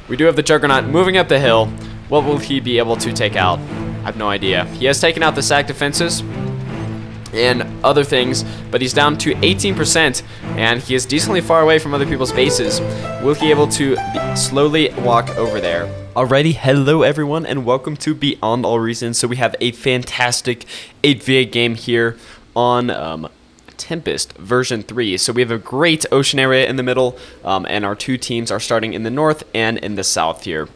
We do have the Juggernaut moving up the hill. What will he be able to take out? I have no idea. He has taken out the sack defenses and other things, but he's down to 18%, and he is decently far away from other people's bases. Will he be able to slowly walk over there? Alrighty, hello everyone, and welcome to Beyond All Reasons. So we have a fantastic 8v8 game here on Tempest version 3. So we have a great ocean area in the middle, and our two teams are starting in the north and in the south here.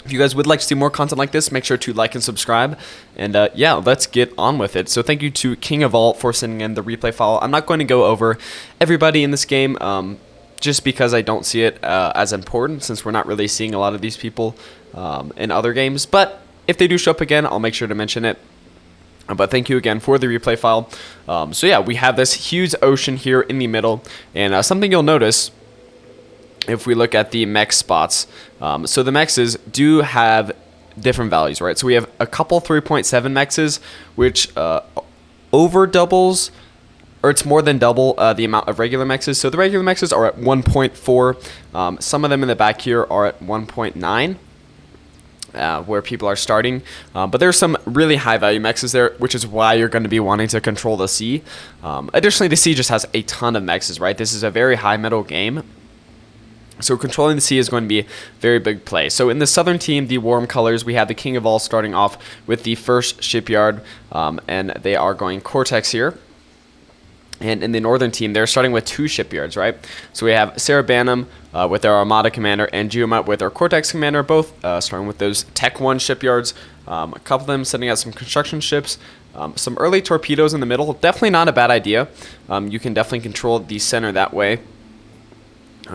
If you guys would like to see more content like this, make sure to like and subscribe. And yeah, let's get on with it. So thank you to King of All for sending in the replay file. I'm not going to go over everybody in this game just because I don't see it as important, since we're not really seeing a lot of these people in other games. But if they do show up again, I'll make sure to mention it. But thank you again for the replay file. So yeah, we have this huge ocean here in the middle. And something you'll notice if we look at the mech spots, so the mexes do have different values, right? So we have a couple 3.7 mexes, which over doubles, or it's more than double the amount of regular mexes. So the regular mexes are at 1.4. Some of them in the back here are at 1.9. Where people are starting, but there's some really high value mexes there, which is why you're going to be wanting to control the sea. Additionally, the sea just has a ton of mexes, right? This is a very high metal game, so controlling the sea is going to be a very big play. So in the southern team, the warm colors, we have the King of All starting off with the first shipyard, and they are going Cortex here. And in the northern team, they're starting with two shipyards, right? So we have Sarah Banham with their Armada commander and Juggernaut with their Cortex commander, both starting with those Tech 1 shipyards. A couple of them sending out some construction ships. Some early torpedoes in the middle. Definitely not a bad idea. You can definitely control the center that way.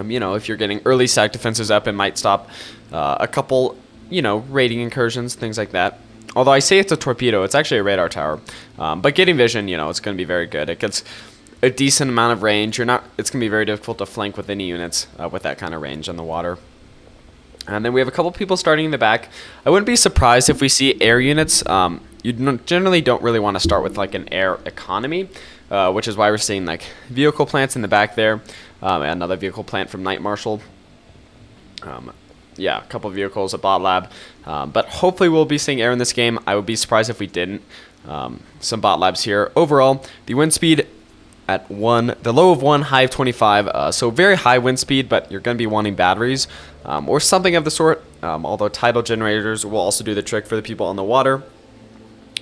You know, if you're getting early sack defenses up, it might stop a couple, you know, raiding incursions, things like that. Although I say it's a torpedo, it's actually a radar tower. But getting vision, you know, it's going to be very good. It gets a decent amount of range. It's going to be very difficult to flank with any units with that kind of range on the water. And then we have a couple people starting in the back. I wouldn't be surprised if we see air units. You generally don't really want to start with like an air economy, which is why we're seeing like vehicle plants in the back there. Another vehicle plant from Night Marshal. Yeah, a couple of vehicles at Bot Lab. But hopefully we'll be seeing air in this game. I would be surprised if we didn't. Some Bot Labs here. Overall, the wind speed at 1, the low of 1, high of 25. So very high wind speed, but you're going to be wanting batteries or something of the sort. Although tidal generators will also do the trick for the people on the water,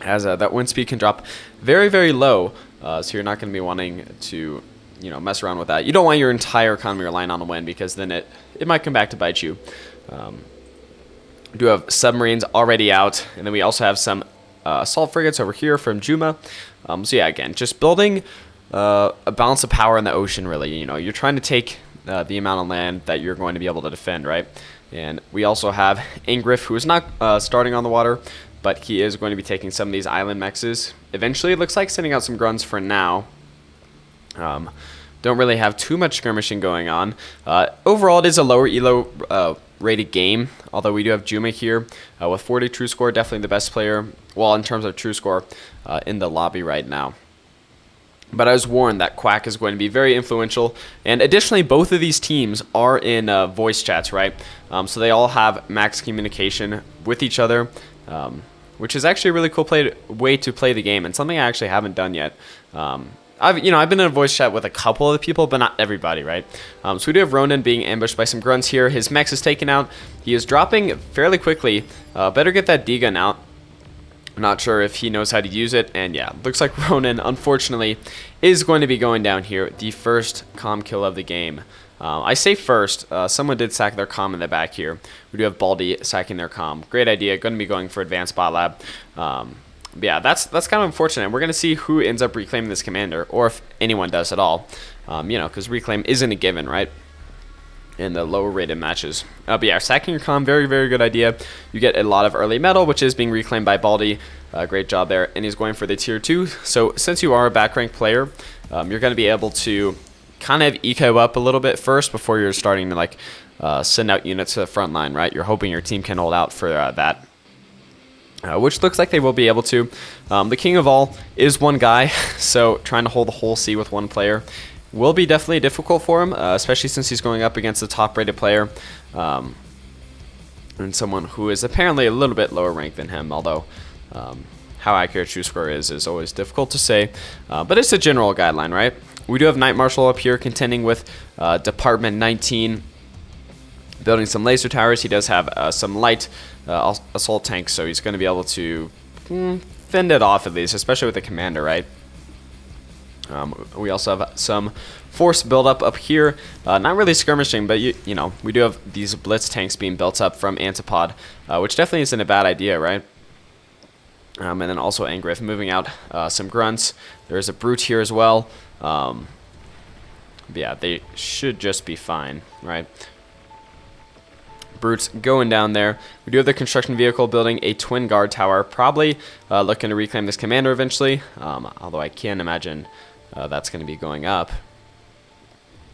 as that wind speed can drop very, very low. So you're not going to be wanting to, you know, mess around with that. You don't want your entire economy relying on the wind, because then it might come back to bite you. We do have submarines already out, and then we also have some assault frigates over here from Juma. So yeah, again, just building a balance of power in the ocean, really. You know, you're trying to take the amount of land that you're going to be able to defend, right? And we also have Ingriff, who is not starting on the water, but he is going to be taking some of these island mexes. Eventually, it looks like sending out some grunts for now. Don't really have too much skirmishing going on. Overall, it is a lower elo rated game, although we do have Juma here with 40 true score, definitely the best player, well, in terms of true score in the lobby right now. But I was warned that Quack is going to be very influential, and additionally, both of these teams are in voice chats, right? So they all have max communication with each other, which is actually a really cool way to play the game, and something I actually haven't done yet. I've been in a voice chat with a couple of the people, but not everybody, right? So we do have Ronan being ambushed by some grunts here. His mech is taken out. He is dropping fairly quickly. Better get that D-gun out. I'm not sure if he knows how to use it. And yeah, looks like Ronan, unfortunately, is going to be going down here. The first comm kill of the game. I say first. Someone did sack their comm in the back here. We do have Baldy sacking their comm. Great idea. Going to be going for advanced bot lab. Yeah, that's kind of unfortunate. We're going to see who ends up reclaiming this commander, or if anyone does at all. You know, because reclaim isn't a given, right? In the lower rated matches. But yeah, sacking your comm, very, very good idea. You get a lot of early metal, which is being reclaimed by Baldy. Great job there. And he's going for the tier 2. So since you are a back rank player, you're going to be able to kind of eco up a little bit first before you're starting to like send out units to the front line, right? You're hoping your team can hold out for that. Which looks like they will be able to. The King of All is one guy, so trying to hold the whole sea with one player will be definitely difficult for him, especially since he's going up against the top-rated player. and someone who is apparently a little bit lower ranked than him, although how accurate true score is always difficult to say, but it's a general guideline, right? We do have Knight Marshal up here contending with Department 19, building some laser towers. He does have some light assault tanks, so he's going to be able to fend it off at least, especially with the commander, right? We also have some force buildup up here. Not really skirmishing, but you know, we do have these blitz tanks being built up from Antipod, which definitely isn't a bad idea, right? And then also Angriff moving out some grunts. There's a brute here as well. Yeah, they should just be fine, right? Brutes going down there. We do have the construction vehicle building a twin guard tower, probably looking to reclaim this commander eventually, although I can't imagine that's going to be going up.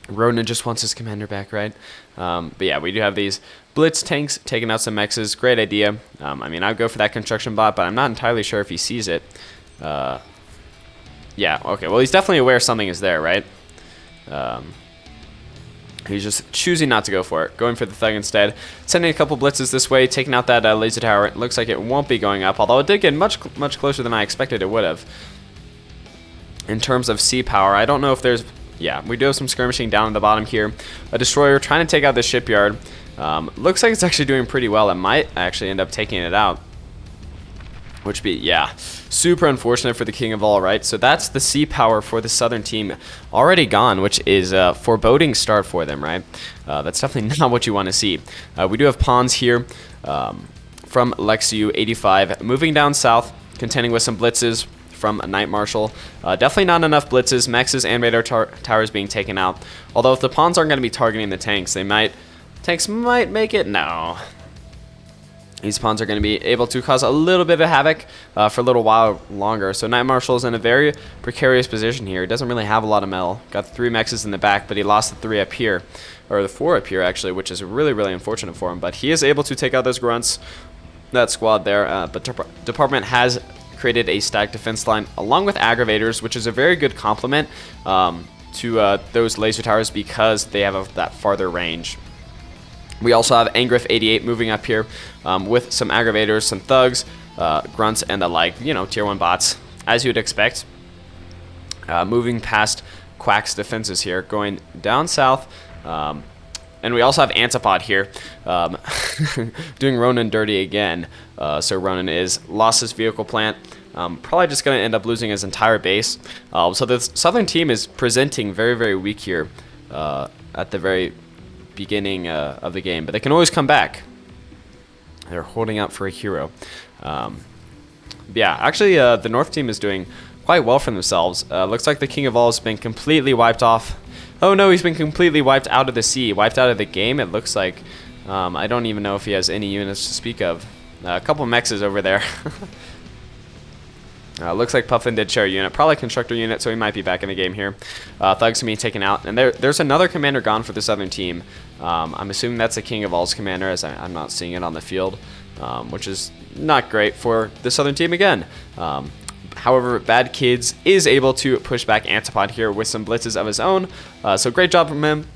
Ronan just wants his commander back, right? But yeah, we do have these blitz tanks taking out some mexes. Great idea. I mean, I'd go for that construction bot, but I'm not entirely sure if he sees it. Yeah, okay, well, he's definitely aware something is there, right? He's just choosing not to go for it, going for the thug instead. Sending a couple blitzes this way, taking out that laser tower. It looks like it won't be going up, although it did get much closer than I expected it would have. In terms of sea power, I don't know if there's... Yeah, we do have some skirmishing down at the bottom here. A destroyer trying to take out the shipyard. Looks like it's actually doing pretty well. It might actually end up taking it out. Which be, yeah, super unfortunate for the King of All, right? So that's the sea power for the southern team already gone, which is a foreboding start for them, right? That's definitely not what you want to see. We do have pawns here from Lexiu 85 moving down south, contending with some blitzes from a Knight Marshal. Definitely not enough blitzes, mexes, and radar towers being taken out. Although if the pawns aren't going to be targeting the tanks, tanks might make it. No. These pawns are going to be able to cause a little bit of havoc for a little while longer. So Knight Marshal is in a very precarious position here. He doesn't really have a lot of metal. Got 3 mexes in the back, but he lost the 3 up here. Or the 4 up here, actually, which is really, really unfortunate for him. But he is able to take out those grunts, that squad there. But Department has created a stacked defense line along with aggravators, which is a very good complement to those laser towers because they have that farther range. We also have Angriff 88 moving up here with some aggravators, some thugs, grunts, and the like, you know, tier 1 bots, as you'd expect. Moving past Quack's defenses here, going down south. And we also have Antipod here doing Ronan dirty again. So Ronan lost his vehicle plant. Probably just going to end up losing his entire base. So the southern team is presenting very, very weak here at the very beginning of the game, but they can always come back. They're holding out for a hero. Yeah, actually the north team is doing quite well for themselves. Looks like the King of All has been completely wiped off. Oh no, he's been completely wiped out of the sea, wiped out of the game, it looks like. I don't even know if he has any units to speak of. A couple mexes over there. Looks like Puffin did share a unit, probably a constructor unit, so he might be back in the game here. Thugs can be taken out, and there's another commander gone for the southern team. I'm assuming that's the King of All's commander, as I'm not seeing it on the field, which is not great for the southern team again. However, Bad Kids is able to push back Antipod here with some blitzes of his own, so great job from him.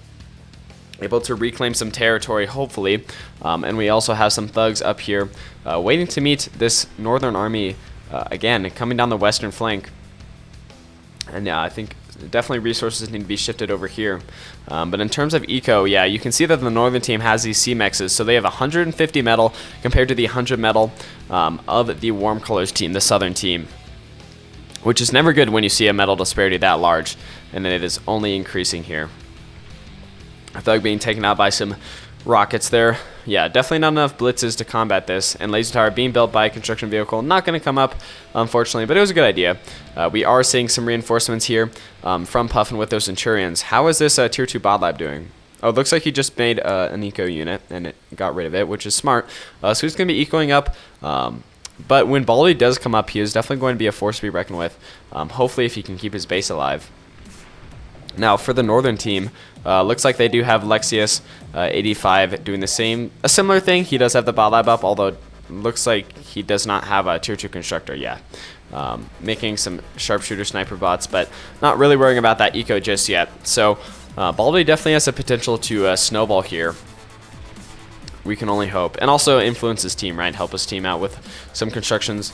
Able to reclaim some territory, hopefully. And we also have some thugs up here waiting to meet this northern army again, coming down the western flank. And yeah, I think definitely resources need to be shifted over here. But in terms of eco, yeah, you can see that the northern team has these C-mexes, so they have 150 metal compared to the 100 metal of the Warm Colors team, the southern team. Which is never good when you see a metal disparity that large, and then it is only increasing here. A thug being taken out by some rockets there. Yeah, definitely not enough blitzes to combat this, and laser tower being built by a construction vehicle. Not going to come up, unfortunately, but it was a good idea. We are seeing some reinforcements here from Puffin with those Centurions. How is this tier 2 bot lab doing? Oh, it looks like he just made an eco unit, and it got rid of it, which is smart. So he's going to be ecoing up. But when Baldy does come up, he is definitely going to be a force to be reckoned with. Hopefully, if he can keep his base alive. Now, for the northern team, looks like they do have Lexius 85 doing a similar thing. He does have the bot lab up, although looks like he does not have a tier 2 constructor yet. Making some sharpshooter sniper bots, but not really worrying about that eco just yet. So Baldy definitely has the potential to snowball here. we can only hope. And also influence his team, right? Help his team out with some constructors,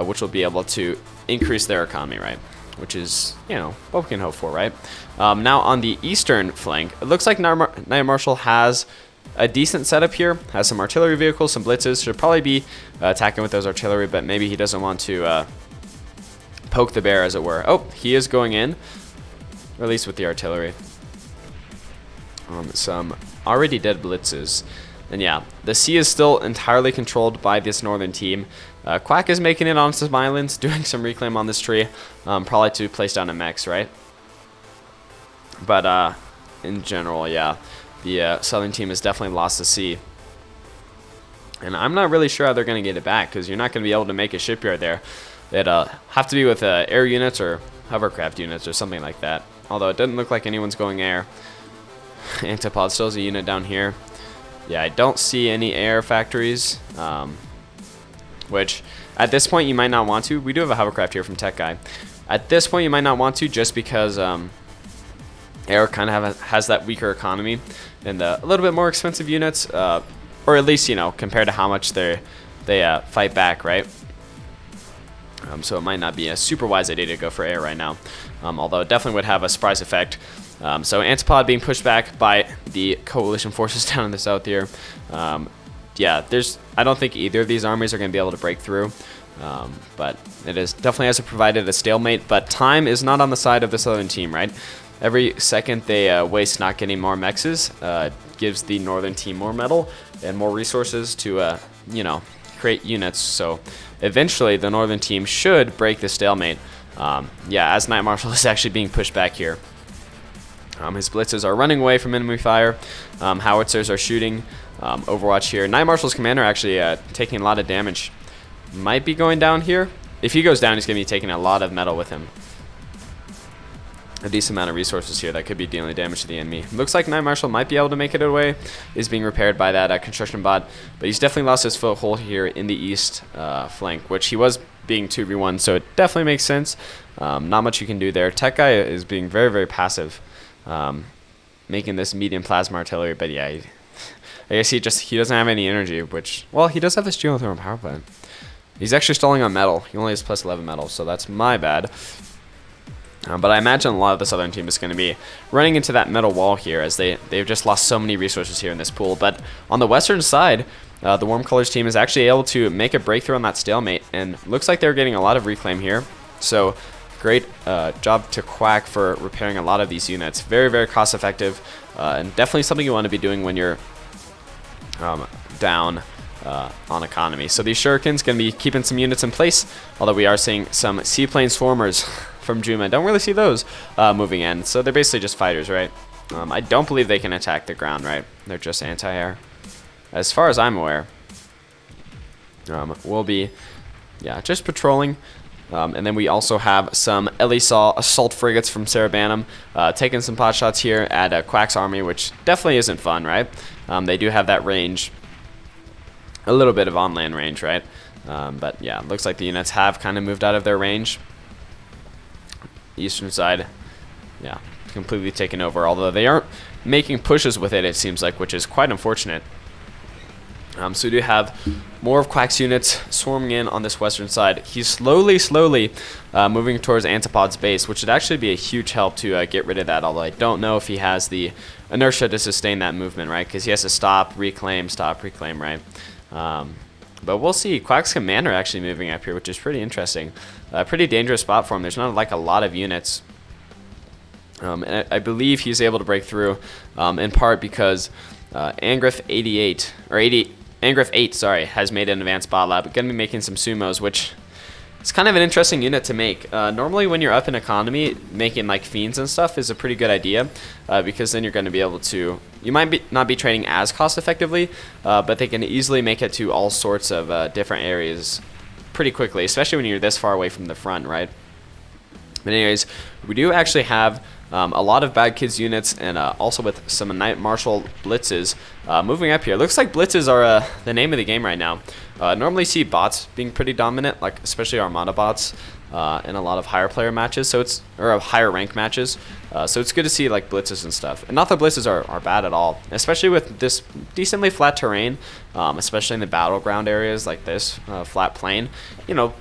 which will be able to increase their economy, right? Which is, you know, what we can hope for, right? Now on the eastern flank, it looks like Knight Marshal has a decent setup here. Has some artillery vehicles, some blitzes. Should probably be attacking with those artillery, but maybe he doesn't want to poke the bear, as it were. Oh, he is going in, or at least with the artillery. Some already dead blitzes. And yeah, the sea is still entirely controlled by this northern team. Quack is making it on some islands, doing some reclaim on this tree, probably to place down a mechs, right? But in general, yeah, the southern team has definitely lost the sea. And I'm not really sure how they're going to get it back, because you're not going to be able to make a shipyard there. They'd have to be with air units or hovercraft units or something like that. Although it doesn't look like anyone's going air. Antipod still has a unit down here. Yeah, I don't see any air factories, which at this point you might not want to. We do have a hovercraft here from Tech Guy. At this point you might not want to, just because air kind of has that weaker economy and a little bit more expensive units, or at least, you know, compared to how much they fight back, right? So it might not be a super wise idea to go for air right now, although it definitely would have a surprise effect. So Antipod being pushed back by the coalition forces down in the south here. Yeah, I don't think either of these armies are going to be able to break through, but it is definitely has provided a stalemate. But time is not on the side of the southern team, right? Every second they waste not getting more mexes gives the northern team more metal and more resources to you know, create units. So eventually the northern team should break the stalemate. Yeah, as Knight Marshal is actually being pushed back here. His blitzes are running away from enemy fire. Howitzers are shooting Overwatch here. Knight Marshal's commander actually taking a lot of damage. Might be going down here. If he goes down, he's going to be taking a lot of metal with him. A decent amount of resources here that could be dealing damage to the enemy. Looks like Knight Marshal might be able to make it away. Is being repaired by that construction bot. But he's definitely lost his foothold here in the east flank, which he was being 2v1, so it definitely makes sense. Not much you can do there. Tech Guy is being very, very passive. Making this medium plasma artillery, but yeah, I guess he doesn't have any energy, which, well, he does have this geothermal power plant. He's actually stalling on metal. He only has plus 11 metal, so that's my bad. But I imagine a lot of the southern team is going to be running into that metal wall here, as they've just lost so many resources here in this pool. But on the western side, the Warm Colors team is actually able to make a breakthrough on that stalemate, and looks like they're getting a lot of reclaim here. So great job to Quack for repairing a lot of these units. Very, very cost effective, and definitely something you want to be doing when you're down on economy. So these shurikens going to be keeping some units in place, although we are seeing some seaplane swarmers from Juma. Don't really see those moving in, so they're basically just fighters, right? I don't believe they can attack the ground, right? They're just anti-air, as far as I'm aware. We'll be, yeah, just patrolling. And then we also have some Elisal assault frigates from Sarabanum taking some pot shots here at Quack's army, which definitely isn't fun, right? They do have that range, a little bit of on-land range, right? But yeah, it looks like the units have kind of moved out of their range. Eastern side, yeah, completely taken over, although they aren't making pushes with it seems like, which is quite unfortunate. So we do have more of Quack's units swarming in on this western side. He's slowly moving towards Antipod's base, which would actually be a huge help to get rid of that, although I don't know if he has the inertia to sustain that movement, right? Because he has to stop, reclaim, right? But we'll see. Quack's commander actually moving up here, which is pretty interesting. Pretty dangerous spot for him. There's not like a lot of units. And I believe he's able to break through in part because Angriff 8, sorry, has made an advanced bot lab. Going to be making some sumos, which is kind of an interesting unit to make. Normally when you're up in economy, making like fiends and stuff is a pretty good idea, because then you're going to be able to, you might not be trading as cost effectively, but they can easily make it to all sorts of different areas pretty quickly, especially when you're this far away from the front, right? But anyways, we do actually have A lot of Bad Kids units, and also with some Night Marshal blitzes moving up here. Looks like blitzes are the name of the game right now. Normally see bots being pretty dominant, like especially Armada bots in a lot of higher player matches, or higher rank matches. So it's good to see like blitzes and stuff. And not that blitzes are bad at all, especially with this decently flat terrain, especially in the battleground areas like this flat plain. You know,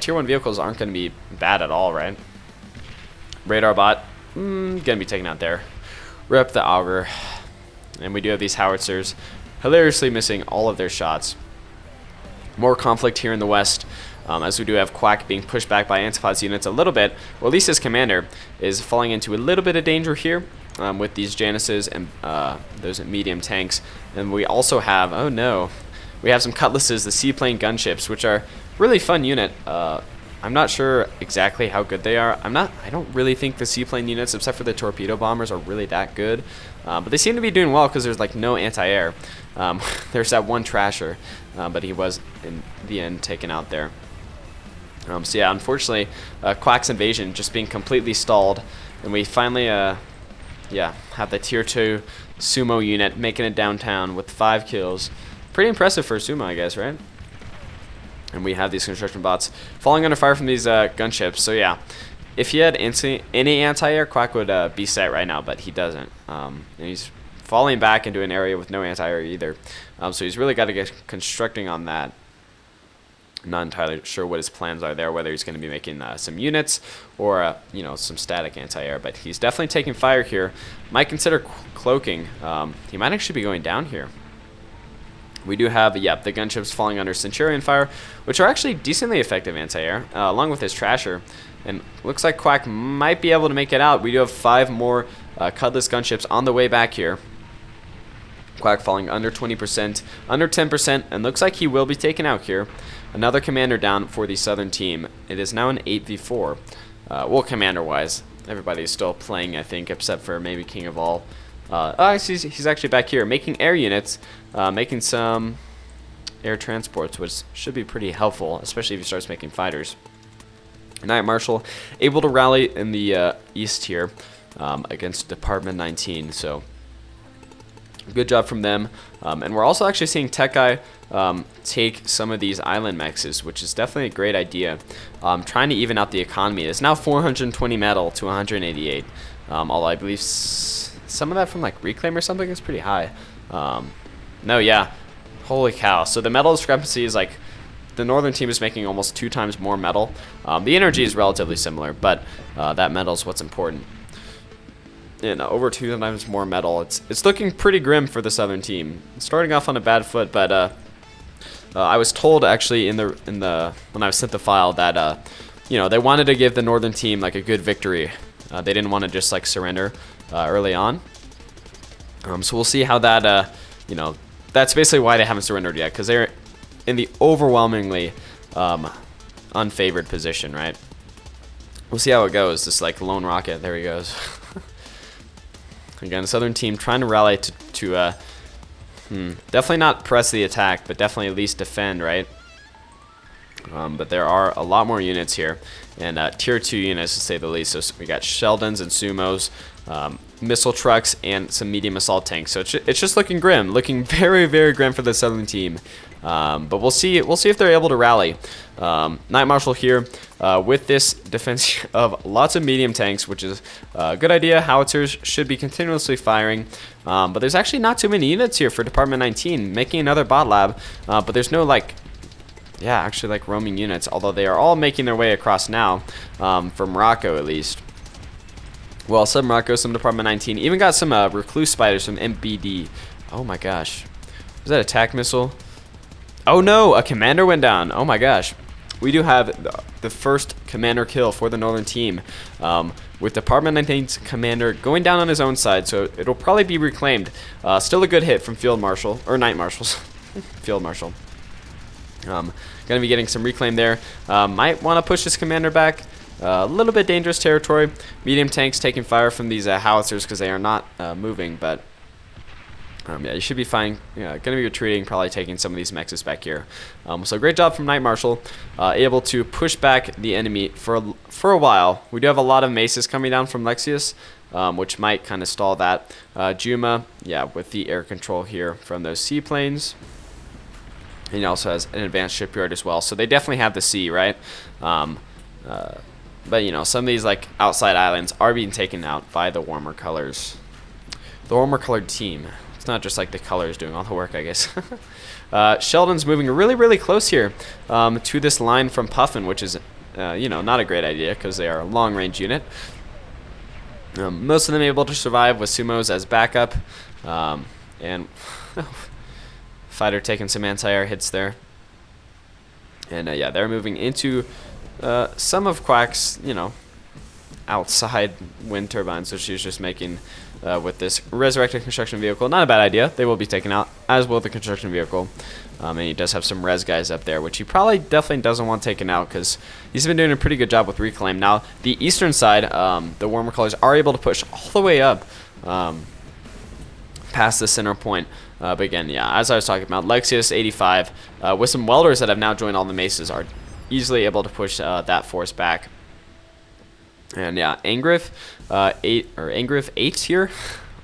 tier 1 vehicles aren't going to be bad at all, right? Radar bot, gonna be taken out there. Rep the auger. And we do have these howitzers hilariously missing all of their shots. More conflict here in the west, as we do have Quack being pushed back by Antipod's units a little bit, or at least his commander is falling into a little bit of danger here with these Janices and those medium tanks. And we also have, oh no, we have some Cutlasses, the seaplane gunships, which are really fun unit. I'm not sure exactly how good they are. I don't really think the seaplane units, except for the torpedo bombers, are really that good. But they seem to be doing well because there's like no anti-air. There's that one trasher, but he was in the end taken out there. So yeah, unfortunately, Quack's invasion just being completely stalled, and we finally, yeah, have the tier 2 sumo unit making it downtown with 5 kills. Pretty impressive for a sumo, I guess, right? And we have these construction bots falling under fire from these gunships. So yeah, if he had any anti-air, Quack would be set right now, but he doesn't. And he's falling back into an area with no anti-air either. So he's really got to get constructing on that. I'm not entirely sure what his plans are there, whether he's going to be making some units or you know, some static anti-air. But he's definitely taking fire here. Might consider cloaking. He might actually be going down here. We do have, yep, the gunships falling under Centurion fire, which are actually decently effective anti-air, along with his trasher. And looks like Quack might be able to make it out. We do have 5 more Cutlass gunships on the way back here. Quack falling under 20%, under 10%, and looks like he will be taken out here. Another commander down for the southern team. It is now an 8v4. Well, commander-wise, everybody's still playing, I think, except for maybe King of All. He's actually back here making air units, making some air transports, which should be pretty helpful, especially if he starts making fighters. Night Marshal able to rally in the east here against Department 19, so good job from them. And we're also actually seeing Tech Guy take some of these island mexes, which is definitely a great idea. Trying to even out the economy. It's now 420 metal to 188, although I believe some of that from like Reclaim or something is pretty high. No, yeah. Holy cow. So the metal discrepancy is like the northern team is making almost 2 times more metal. The energy is relatively similar, but that metal is what's important. And over 2 times more metal. It's looking pretty grim for the southern team. Starting off on a bad foot, but I was told actually in the when I was sent the file that you know, they wanted to give the northern team like a good victory. They didn't want to just like surrender early on. So we'll see how that you know, that's basically why they haven't surrendered yet, because they're in the overwhelmingly unfavored position, right? We'll see how it goes. This like lone rocket, there he goes. Again, southern team trying to rally to definitely not press the attack, but definitely at least defend, right? But there are a lot more units here, and tier 2 units to say the least. So we got Sheldons and Sumos, missile trucks, and some medium assault tanks. So it's just looking grim, looking very, very grim for the southern team. But we'll see if they're able to rally. Night Marshal here with this defense of lots of medium tanks, which is a good idea. Howitzers should be continuously firing. But there's actually not too many units here for Department 19, making another bot lab. But there's no like, yeah, actually like roaming units, although they are all making their way across now, from Morocco at least. Well, some Morocco, some Department 19, even got some recluse spiders from MBD. Oh my gosh, was that attack missile? Oh no, a commander went down. Oh my gosh. We do have the first commander kill for the northern team, with Department 19's commander going down on his own side, so it'll probably be reclaimed. Still a good hit from Field Marshal, or Night Marshals. Field Marshal. Gonna be getting some reclaim there. Might want to push this commander back. A little bit dangerous territory. Medium tanks taking fire from these howitzers because they are not moving, but Yeah, you should be fine. Yeah, going to be retreating, probably taking some of these mexes back here. So great job from Knight Marshal, able to push back the enemy for a while. We do have a lot of maces coming down from Lexius, which might kind of stall that. Juma, yeah, with the air control here from those seaplanes. And he also has an advanced shipyard as well. So they definitely have the sea, right? But, you know, some of these, like, outside islands are being taken out by the warmer colors. The warmer colored team. It's not just, like, the colors doing all the work, I guess. Sheldon's moving really, really close here to this line from Puffin, which is, you know, not a great idea because they are a long-range unit. Most of them able to survive with Sumos as backup. And fighter taking some anti-air hits there. And, yeah, they're moving into some of Quack's, you know, outside wind turbines, which he's just making with this resurrected construction vehicle. Not a bad idea. They will be taken out, as will the construction vehicle. And he does have some res guys up there, which he probably definitely doesn't want taken out because he's been doing a pretty good job with reclaim. Now, the eastern side, the warmer colors are able to push all the way up past the center point. But again, yeah, as I was talking about, Lexius 85 with some welders that have now joined all the maces are easily able to push that force back. And yeah, Angriff 8 here.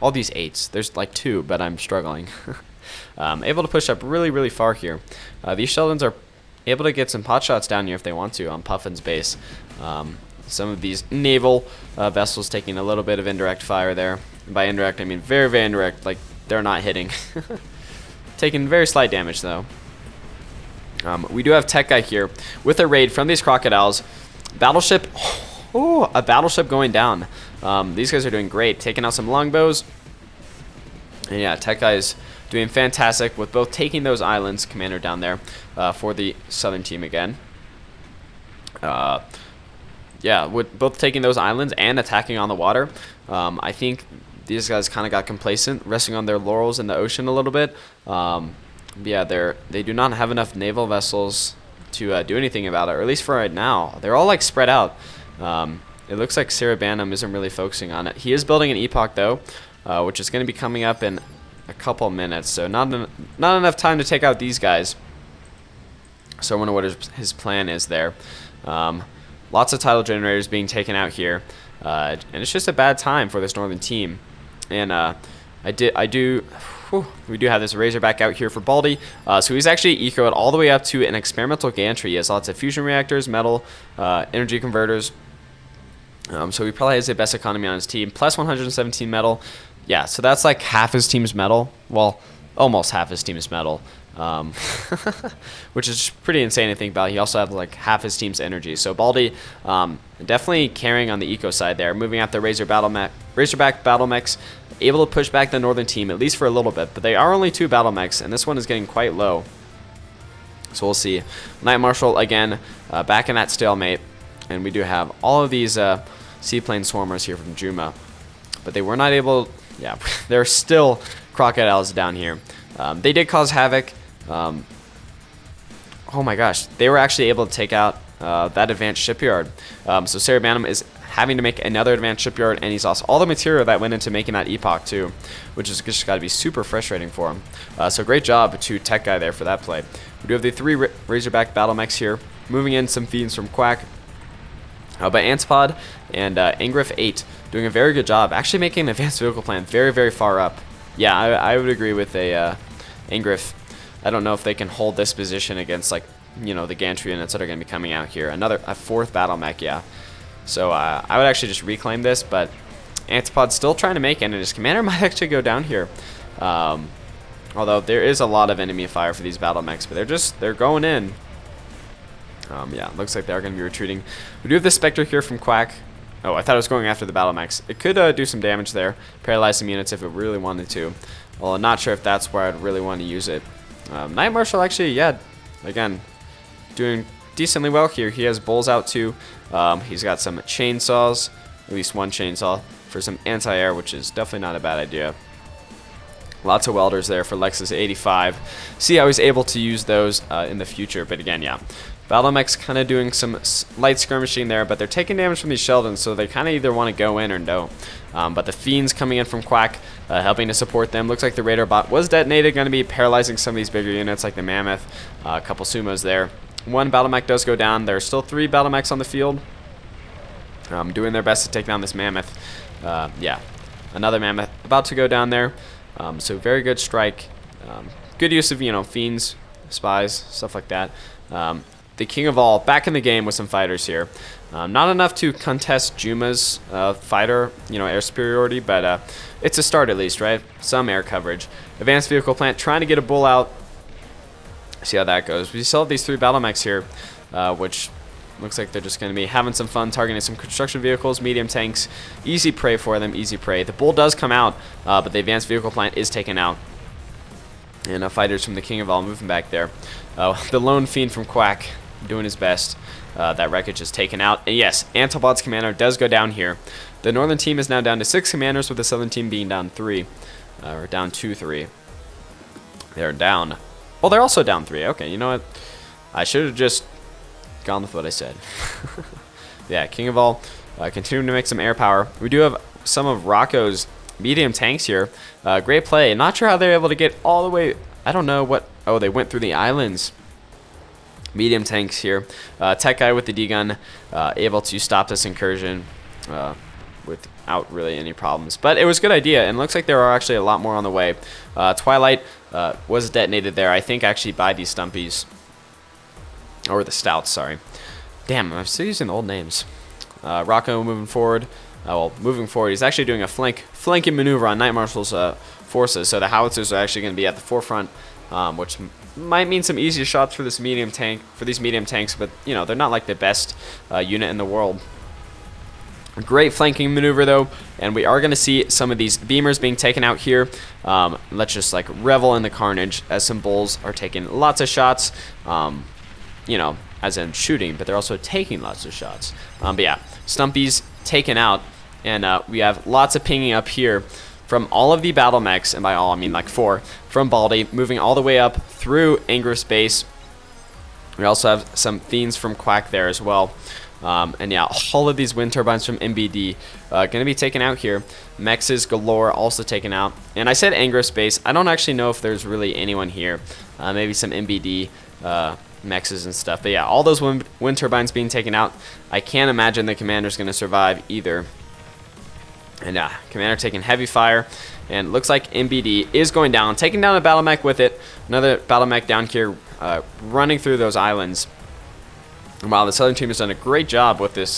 All these 8s. There's like 2, but I'm struggling. Able to push up really, really far here. These Sheldons are able to get some pot shots down here if they want to on Puffin's base. Some of these naval vessels taking a little bit of indirect fire there. And by indirect, I mean very, very indirect. Like, they're not hitting. Taking very slight damage, though. We do have Tech Guy here with a raid from these crocodiles. Battleship. Oh, a battleship going down. These guys are doing great. Taking out some longbows. And yeah, Tech Guy is doing fantastic with both taking those islands. Commander down there for the southern team again. Yeah, with both taking those islands and attacking on the water. I think these guys kind of got complacent, resting on their laurels in the ocean a little bit. Yeah, they do not have enough naval vessels to do anything about it, or at least for right now. They're all like spread out. It looks like Cerebanum isn't really focusing on it. He is building an epoch though, which is going to be coming up in a couple minutes, so not enough time to take out these guys. So I wonder what his plan is there. Lots of tidal generators being taken out here, and it's just a bad time for this northern team. And we do have this Razorback out here for Baldy. So he's actually ecoed all the way up to an experimental gantry. He has lots of fusion reactors, metal, energy converters. So he probably has the best economy on his team. Plus 117 metal. Yeah, so that's like half his team's metal. Well, almost half his team's metal. Which is pretty insane to think about. He also has like half his team's energy. So Baldy definitely carrying on the eco side there. Moving out the Razorback Battlemechs. Able to push back the northern team, at least for a little bit. But they are only 2 Battlemechs, and this one is getting quite low. So we'll see. Knight Marshal, again, back in that stalemate. And we do have all of these seaplane swarmers here from Juma. But they were not able... Yeah, there are still crocodiles down here. They did cause havoc. Oh my gosh. They were actually able to take out that advanced shipyard. So Cerebanum is having to make another advanced shipyard, and he's lost all the material that went into making that epoch too, which is just got to be super frustrating for him. So great job to Tech Guy there for that play. We do have the 3 Razorback Battlemechs here, moving in some fiends from Quack. But Antipod and Angriff 8 doing a very good job, actually making an advanced vehicle plan very, very far up. Yeah, I would agree with a Angriff. I don't know if they can hold this position against, like, you know, the gantry units that are going to be coming out here. A 4th Battlemech, yeah. So I would actually just reclaim this, but Antipod's still trying to make it, and his commander might actually go down here. Although there is a lot of enemy fire for these Battlemechs, but they're going in. Yeah, looks like they're going to be retreating. We do have the Spectre here from Quack. Oh, I thought it was going after the Battlemechs. It could do some damage there, paralyze some units if it really wanted to. Well, I'm not sure if that's where I'd really want to use it. Knight Marshal actually, yeah, again, doing decently well here. He has bulls out too. He's got some chainsaws, at least one chainsaw, for some anti-air, which is definitely not a bad idea. Lots of welders there for Lexus 85. See how he's able to use those in the future. But again, yeah, Battlemechs kind of doing some light skirmishing there, but they're taking damage from these Sheldons, so they kind of either want to go in or don't. But the Fiends coming in from Quack, helping to support them. Looks like the Raider bot was detonated, going to be paralyzing some of these bigger units like the Mammoth. A couple Sumos there. One Battlemech does go down. There are still 3 Battlemechs on the field, doing their best to take down this Mammoth. Yeah, another Mammoth about to go down there. So very good strike. Good use of, Fiends, Spies, stuff like that. The King of All back in the game with some fighters here. Not enough to contest Juma's fighter, air superiority, but it's a start at least, right? Some air coverage. Advanced Vehicle Plant trying to get a bull out. See how that goes. We still have these 3 Battlemechs here, which looks like they're just going to be having some fun, targeting some construction vehicles, medium tanks. Easy prey for them, easy prey. The bull does come out, but the Advanced Vehicle Plant is taken out. And fighters from the King of All moving back there. The Lone Fiend from Quack doing his best. That wreckage is taken out. And yes, Antobot's commander does go down here. The northern team is now down to 6 commanders, with the southern team being down 3. Or down 2-3. They're down. Oh, they're also down 3. Okay, you know what? I should have just gone with what I said. Yeah, King of All continuing to make some air power. We do have some of Rocco's medium tanks here. Great play. Not sure how they're able to get all the way. I don't know what. Oh, they went through the islands. Medium tanks here. Tech guy with the D-gun able to stop this incursion without really any problems. But it was a good idea, and looks like there are actually a lot more on the way. Twilight was detonated there, I think, actually by these Stumpies. Or the Stouts, sorry. Damn, I'm still using the old names. Rocco moving forward. Well, moving forward, he's actually doing a flanking maneuver on Knight Marshal's forces, so the howitzers are actually going to be at the forefront, which might mean some easier shots for this medium tank, for these medium tanks, but they're not like the best unit in the world. Great flanking maneuver though, and we are going to see some of these beamers being taken out here. Let's just revel in the carnage as some bulls are taking lots of shots. As in shooting, but they're also taking lots of shots. But yeah, Stumpies taken out, and we have lots of pinging up here from all of the Battlemechs, and by all I mean 4, from Baldy, moving all the way up through Anger's base. We also have some Fiends from Quack there as well. And yeah, all of these wind turbines from MBD going to be taken out here. Mexes galore also taken out. And I said Anger's base. I don't actually know if there's really anyone here. Maybe some MBD Mexes and stuff. But yeah, all those wind turbines being taken out. I can't imagine the commander's going to survive either. And yeah, commander taking heavy fire, and looks like MBD is going down, taking down a Battlemech with it. Another Battlemech down here, running through those islands. Wow, the southern team has done a great job with this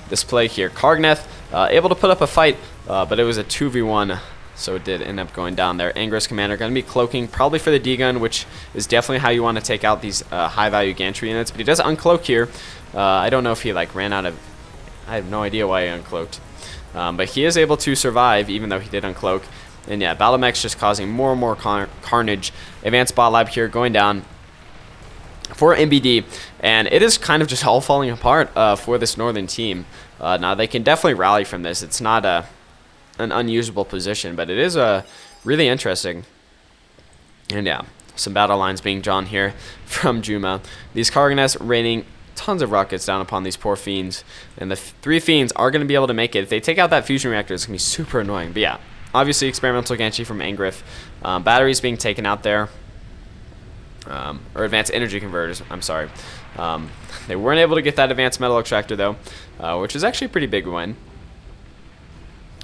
this play here. Kargneth able to put up a fight, but it was a 2v1, so it did end up going down there. Anger's commander going to be cloaking, probably for the D-gun, which is definitely how you want to take out these high-value gantry units. But he does uncloak here. I don't know if he ran out of. I have no idea why he uncloaked. But he is able to survive, even though he did uncloak. And yeah, Battlemechs just causing more and more carnage. Advanced bot lab here going down for MBD. And it is kind of just all falling apart for this northern team. Now, they can definitely rally from this. It's not an unusable position, but it is really interesting. And yeah, some battle lines being drawn here from Juma. These Karganes raining tons of rockets down upon these poor Fiends, and the 3 Fiends are going to be able to make it. If they take out that fusion reactor, it's going to be super annoying. But yeah, obviously experimental gantry from Angriff. Batteries being taken out there, or advanced energy converters, I'm sorry. They weren't able to get that advanced metal extractor though, which is actually a pretty big win.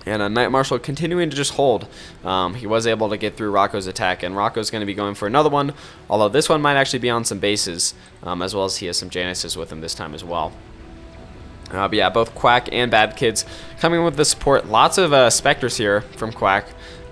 And Knight Marshal continuing to just hold. He was able to get through Rocco's attack, and Rocco's going to be going for another one, although this one might actually be on some bases, as well as he has some Janices with him this time as well. But yeah, both Quack and Bad Kids coming with the support. Lots of Spectres here from Quack.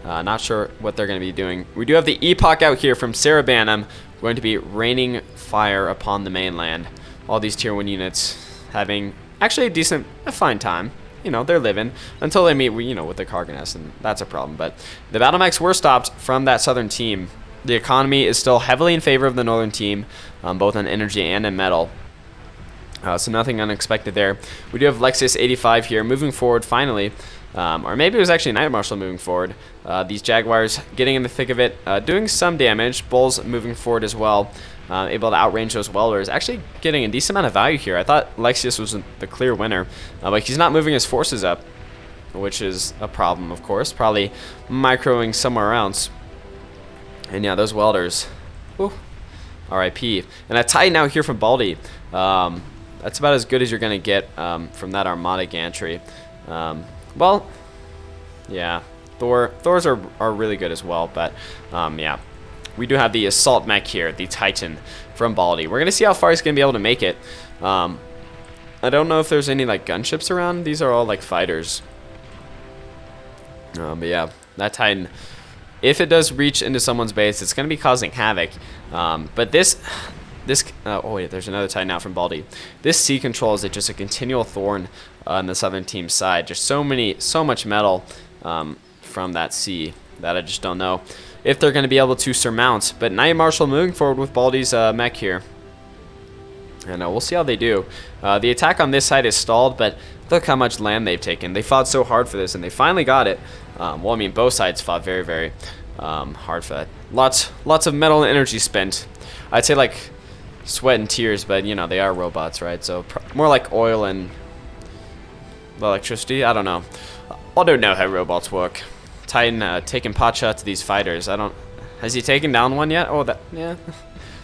Not sure what they're going to be doing. We do have the Epoch out here from Sarabanum, going to be raining fire upon the mainland. All these tier 1 units having actually a fine time. They're living until they meet, with the Karganes, and that's a problem. But the Battlemechs were stopped from that southern team. The economy is still heavily in favor of the northern team, both in energy and in metal. So nothing unexpected there. We do have Lexus 85 here moving forward finally. Or maybe it was actually Knight Marshal moving forward. These Jaguars getting in the thick of it, doing some damage. Bulls moving forward as well. Able to outrange those welders, actually getting a decent amount of value here. I thought Lexius was the clear winner, but he's not moving his forces up. which is a problem, of course. Probably microing somewhere else. And yeah, those welders. Whew. RIP. And a Titan out here from Baldy. That's about as good as you're going to get from that Armada gantry. Well, yeah, Thors are really good as well, but yeah. We do have the assault mech here, the Titan from Baldy. We're going to see how far he's going to be able to make it. I don't know if there's any like gunships around. These are all like fighters. But yeah, that Titan, if it does reach into someone's base, it's going to be causing havoc. But this oh wait, there's another Titan out from Baldy. This sea control is just a continual thorn on the southern team's side. Just so much metal from that sea that I just don't know if they're going to be able to surmount. But Knight Marshal moving forward with Baldy's mech here. And we'll see how they do. The attack on this side is stalled, but look how much land they've taken. They fought so hard for this, and they finally got it. Well, I mean, both sides fought very, very hard for that. Lots of metal and energy spent. I'd say like sweat and tears, but you know, they are robots, right? So more like oil and electricity. I don't know. I don't know how robots work. Titan taking pot shots to these fighters. Has he taken down one yet? Oh, yeah.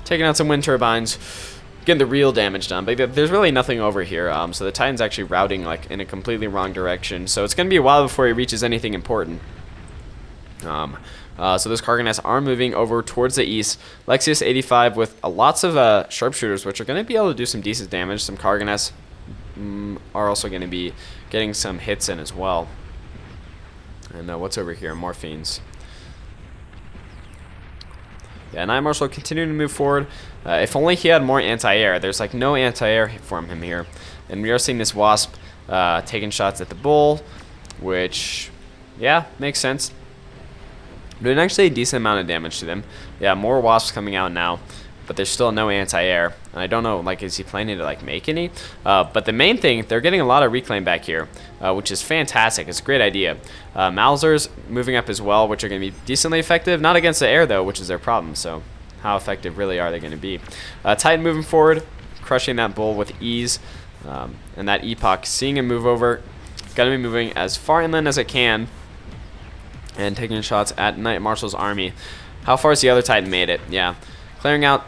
Taking out some wind turbines. Getting the real damage done. But there's really nothing over here. So the Titan's actually routing like in a completely wrong direction. So it's going to be a while before he reaches anything important. So those Cargonets are moving over towards the east. Lexus 85 with lots of sharpshooters, which are going to be able to do some decent damage. Some Cargonets are also going to be getting some hits in as well. And what's over here? More fiends. Yeah, Knight Marshal continuing to move forward. If only he had more anti-air. There's like no anti-air from him here. And we are seeing this Wasp taking shots at the Bull, which, yeah, makes sense. Doing actually a decent amount of damage to them. Yeah, more Wasps coming out now, but there's still no anti-air. And I don't know, like, is he planning to like make any? But the main thing, they're getting a lot of reclaim back here, which is fantastic. It's a great idea. Mausers moving up as well, which are going to be decently effective. Not against the air though, which is their problem. So how effective really are they going to be? Titan moving forward, crushing that Bull with ease. And that Epoch, seeing him move over, going to be moving as far inland as it can. And taking shots at Knight Marshal's army. How far has the other Titan made it? Yeah. Clearing out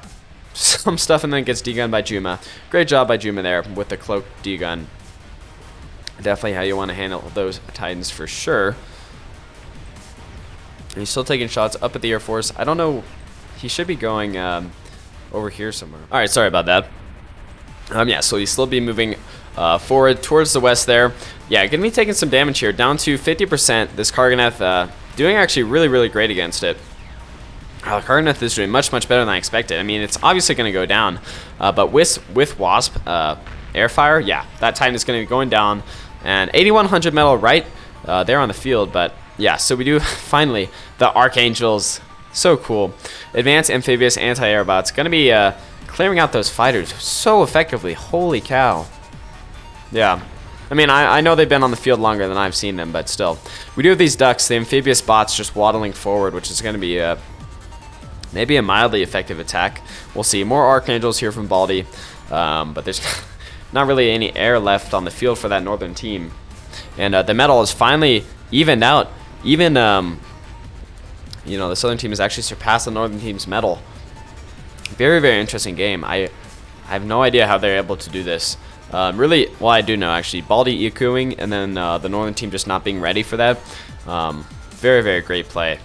some stuff and then gets D-gunned by Juma. Great job by Juma there with the cloak D-gun. Definitely how you want to handle those Titans for sure. And he's still taking shots up at the Air Force. I don't know. He should be going over here somewhere. Alright, sorry about that. Yeah, so he's still be moving forward towards the west there. Yeah, going to be taking some damage here. Down to 50%. This Cargoneth doing actually really, really great against it. Cargoneth is doing much, much better than I expected. I mean, it's obviously going to go down. But with Wasp airfire, yeah, that Titan is going to be going down. And 8100 metal right there on the field. But yeah, so we do finally the Archangels. So cool. Advanced amphibious anti-air bots. Going to be clearing out those fighters so effectively. Holy cow. Yeah. I mean, I know they've been on the field longer than I've seen them, but still. We do have these ducks, the amphibious bots just waddling forward, which is going to be maybe a mildly effective attack. We'll see. More Archangels here from Baldy, but there's not really any air left on the field for that northern team. And the metal is finally evened out. Even, you know, the southern team has actually surpassed the northern team's metal. Very, very interesting game. I have no idea how they're able to do this. Really, well, I do know actually. Baldy ecoing and then the northern team just not being ready for that. Very, very great play.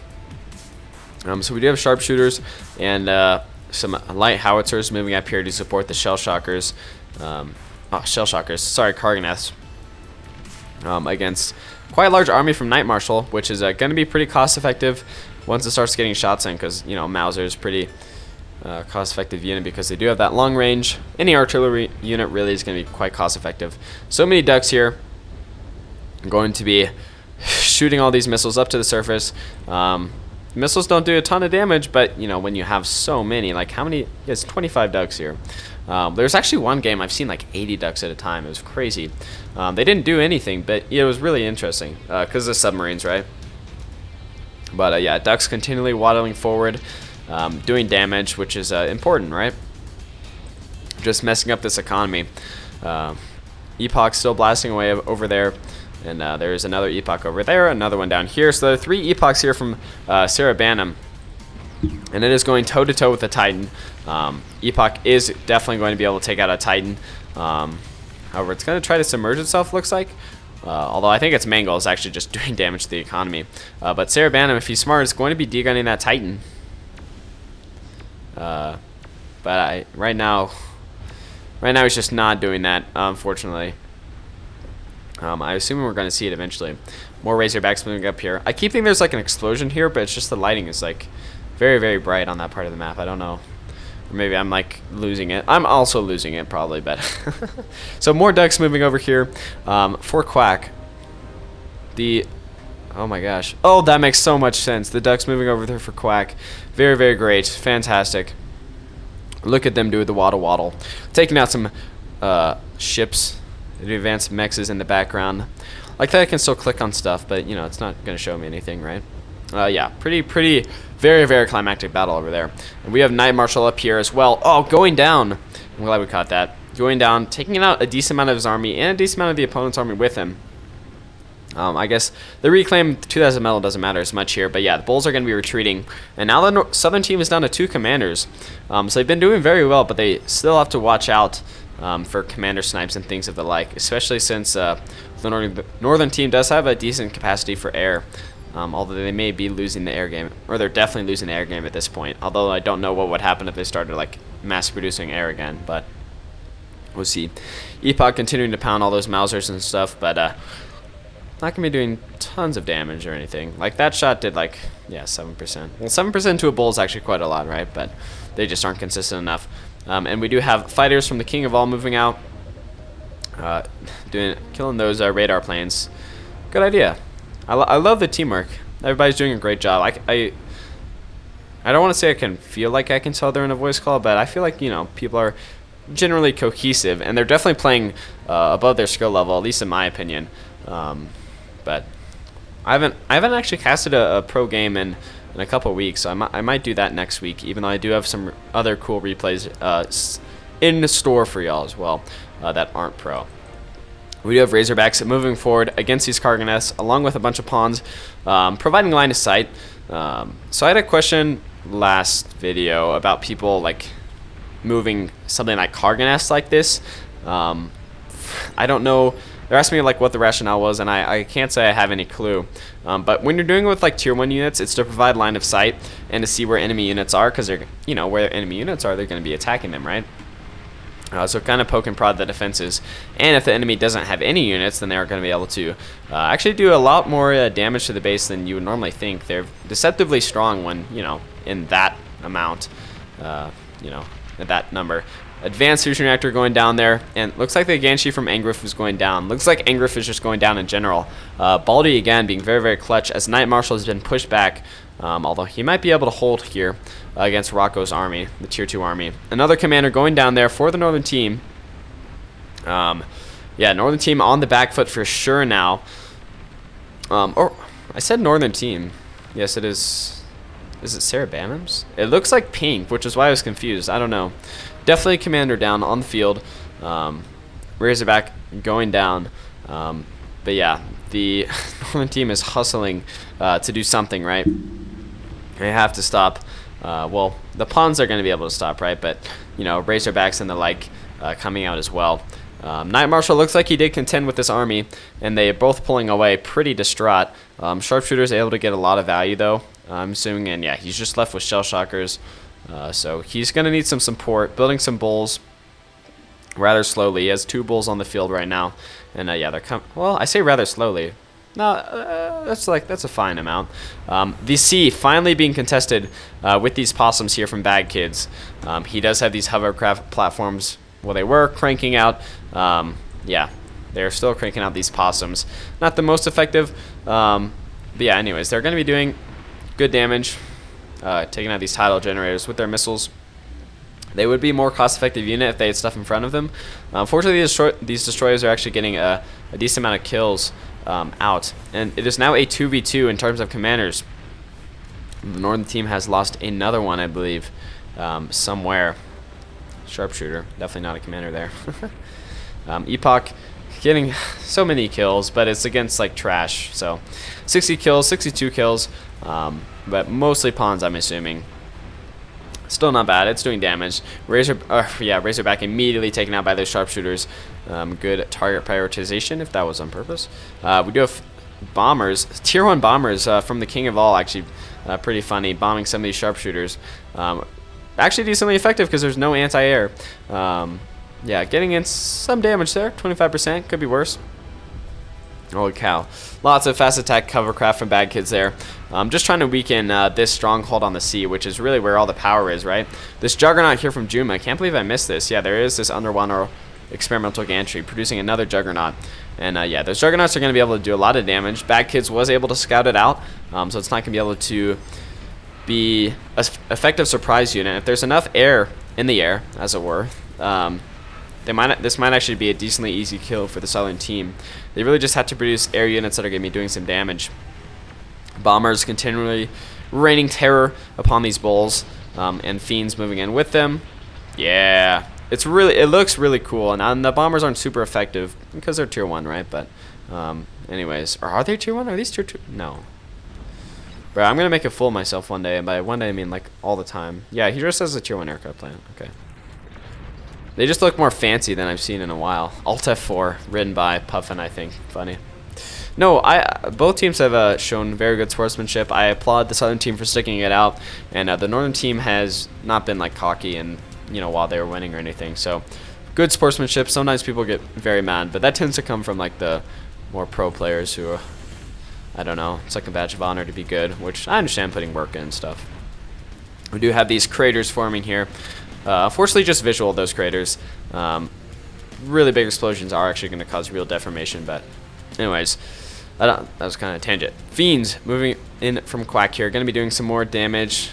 So we do have sharpshooters and some light howitzers moving up here to support the shell shockers. Sorry, Cargoneths. Against quite a large army from Knight Marshal, which is going to be pretty cost effective once it starts getting shots in, because you know Mauser is pretty cost-effective unit because they do have that long range. Any artillery unit really is going to be quite cost-effective. So many ducks here. I'm going to be shooting all these missiles up to the surface. Missiles don't do a ton of damage, but you know when you have so many, like how many? It's 25 ducks here. There's actually one game I've seen like 80 ducks at a time. It was crazy. They didn't do anything, but it was really interesting because of submarines, right? But yeah, ducks continually waddling forward. Doing damage, which is important, right? Just messing up this economy. Epoch still blasting away over there. And there's another epoch over there, another one down here. So there are 3 epochs here from Sarah Bannum. And it is going toe-to-toe with the Titan. Epoch is definitely going to be able to take out a Titan. However, it's going to try to submerge itself, looks like. Although I think its main goal is actually just doing damage to the economy. But Sarah Bannum, if he's smart, is going to be degunning that Titan. But right now he's just not doing that, unfortunately. I assume we're going to see it eventually. More Razorbacks moving up here. I keep thinking there's like an explosion here, but it's just the lighting is like very, very bright on that part of the map. I don't know. Or maybe I'm like losing it. I'm also losing it probably, but so more ducks moving over here for Quack. Oh my gosh. Oh, that makes so much sense. The ducks moving over there for Quack. Very, very great. Fantastic. Look at them do the waddle waddle. Taking out some ships. The advanced mechs is in the background. Like that I can still click on stuff, but you know, it's not going to show me anything, right? Yeah, pretty, very, very climactic battle over there. And we have Knight Marshal up here as well. Oh, going down. I'm glad we caught that. Going down, taking out a decent amount of his army and a decent amount of the opponent's army with him. I guess the reclaim 2,000 metal doesn't matter as much here, but yeah, the Bulls are going to be retreating. And now the Southern team is down to 2 commanders. So they've been doing very well, but they still have to watch out for commander snipes and things of the like, especially since the northern team does have a decent capacity for air. Although they may be losing the air game, or they're definitely losing the air game at this point. Although I don't know what would happen if they started like mass producing air again, but we'll see. Epoch continuing to pound all those Mausers and stuff, but not gonna be doing tons of damage or anything. Like that shot did like 7%. Well, 7% to a bull is actually quite a lot, right? But they just aren't consistent enough. And we do have fighters from the King of All moving out, killing those radar planes. Good idea. I love the teamwork. Everybody's doing a great job. I don't want to say I can feel like I can tell they're in a voice call, but I feel like, you know, people are generally cohesive, and they're definitely playing above their skill level, at least in my opinion. But I haven't actually casted a pro game in a couple of weeks, so I might do that next week, even though I do have some other cool replays in the store for y'all as well that aren't pro. We do have Razorbacks moving forward against these Cargonests, along with a bunch of pawns, providing line of sight. So I had a question last video about people like moving something like Cargonests like this. I don't know. They're asking me like what the rationale was, and I can't say I have any clue. But when you're doing it with like tier 1 units, it's to provide line of sight and to see where enemy units are, because they're, you know, where enemy units are, they're going to be attacking them, right? So kind of poke and prod the defenses, and if the enemy doesn't have any units, then they're going to be able to actually do a lot more damage to the base than you would normally think. They're deceptively strong when, you know, in that amount, you know, at that number. Advanced fusion reactor going down there, and looks like the Ganshi from Angriff is going down. Looks like Angriff is just going down in general. Baldy again being very, very clutch as Knight Marshal has been pushed back, although he might be able to hold here against Rocco's army, the tier 2 army. Another commander going down there for the northern team. Yeah, northern team on the back foot for sure now. Or I said northern team. Yes, it is. Is it Sarah Bannum's? It looks like pink, which is why I was confused. I don't know. Definitely commander down on the field. Razorback going down. But yeah, the northern team is hustling to do something, right? They have to stop. Well, the pawns are going to be able to stop, right? But, you know, Razorbacks and the like coming out as well. Knight Marshal looks like he did contend with this army, and they are both pulling away pretty distraught. Sharpshooter is able to get a lot of value, though, I'm assuming, and yeah, he's just left with shell shockers. So he's going to need some support, building some bulls rather slowly. He has 2 bulls on the field right now, and yeah, they're coming. Well, I say rather slowly. No, that's a fine amount. The sea finally being contested with these possums here from Bad Kids. He does have these hovercraft platforms. Well, they were cranking out. Yeah, they're still cranking out these possums. Not the most effective. But yeah, anyways, they're going to be doing good damage, taking out these tidal generators with their missiles. They would be a more cost-effective unit if they had stuff in front of them. Unfortunately, these destroyers are actually getting a decent amount of kills out. And it is now a 2v2 in terms of commanders. The northern team has lost another one, I believe, somewhere. Sharpshooter, definitely not a commander there. Epoch getting so many kills, but it's against like trash. So 60 kills, 62 kills, but mostly pawns, I'm assuming. Still not bad. It's doing damage. Razorback immediately taken out by those sharpshooters. Good target prioritization, if that was on purpose. We do have bombers, tier 1 bombers from the King of All. Actually, pretty funny, bombing some of these sharpshooters. Actually decently effective because there's no anti-air. Yeah, getting in some damage there. 25%, could be worse. Holy cow. Lots of fast attack covercraft from bad kids there. Just trying to weaken this stronghold on the sea, which is really where all the power is, right? This Juggernaut here from Juma. I can't believe I missed this. Yeah, there is this underwater experimental gantry producing another Juggernaut. And yeah, those Juggernauts are going to be able to do a lot of damage. Bad Kids was able to scout it out, so it's not going to be able to be an effective surprise unit. If there's enough air in the air, as it were, this might actually be a decently easy kill for the Southern team. They really just have to produce air units that are going to be doing some damage. Bombers continually raining terror upon these bulls, and Fiends moving in with them. Yeah, it looks really cool, and the bombers aren't super effective because they're tier 1, right? But anyways, or are they tier 1? Are these tier 2? No. Bro, I'm gonna make a fool of myself one day, and by one day I mean like all the time. Yeah, he just has a tier 1 aircraft plant. Okay. They just look more fancy than I've seen in a while. Alt F4, ridden by Puffin, I think. Funny. No, both teams have shown very good sportsmanship. I applaud the Southern team for sticking it out, and the Northern team has not been like cocky and while they were winning or anything. So good sportsmanship. Sometimes people get very mad, but that tends to come from like the more pro players who, I don't know, it's like a badge of honor to be good, which I understand putting work in and stuff. We do have these craters forming here. Unfortunately, just visual of those craters. Really big explosions are actually going to cause real deformation, but anyways, that was kind of a tangent. Fiends moving in from Quack here, going to be doing some more damage.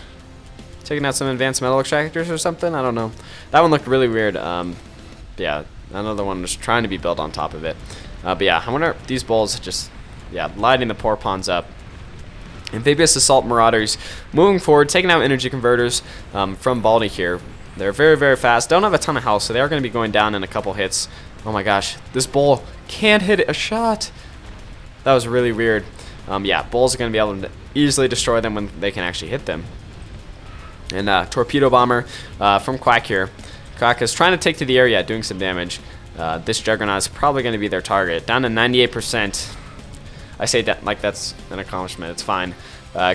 Taking out some advanced metal extractors or something, I don't know. That one looked really weird. Yeah, another one was trying to be built on top of it. But yeah, I wonder if these bulls just, lighting the poor pawns up. Amphibious Assault Marauders moving forward, taking out energy converters from Baldy here. They're very, very fast. Don't have a ton of health, so they are going to be going down in a couple hits. Oh my gosh, this bull can't hit a shot. That was really weird. Yeah, bulls are going to be able to easily destroy them when they can actually hit them. And Torpedo Bomber from Quack here. Quack is trying to take to the area, doing some damage. This Juggernaut is probably going to be their target. Down to 98%. I say that like that's an accomplishment. It's fine.